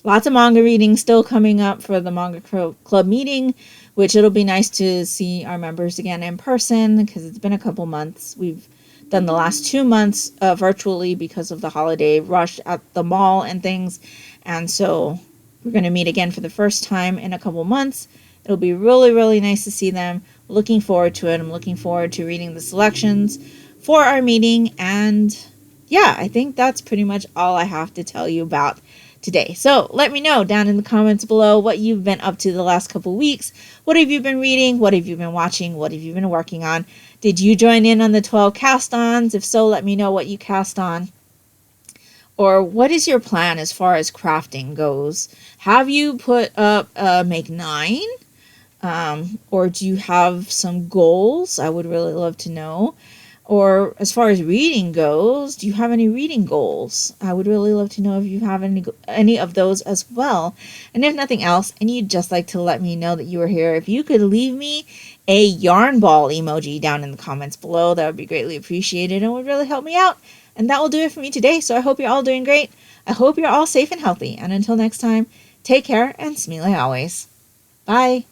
lots of manga reading still coming up for the Manga Club meeting, which it'll be nice to see our members again in person because it's been a couple months. We've done the last 2 months virtually because of the holiday rush at the mall and things. And so we're going to meet again for the first time in a couple months. It'll be really, really nice to see them. Looking forward to it. I'm looking forward to reading the selections for our meeting. And yeah, I think that's pretty much all I have to tell you about today. So let me know down in the comments below what you've been up to the last couple weeks. What have you been reading? What have you been watching? What have you been working on? Did you join in on the 12 cast ons? If so, let me know what you cast on. Or what is your plan as far as crafting goes? Have you put up Make 9? Or do you have some goals? I would really love to know. Or as far as reading goes, do you have any reading goals? I would really love to know if you have any of those as well. And if nothing else, and you'd just like to let me know that you are here, if you could leave me a yarn ball emoji down in the comments below, that would be greatly appreciated and would really help me out. And that will do it for me today. So I hope you're all doing great. I hope you're all safe and healthy. And until next time, take care and smile always. Bye.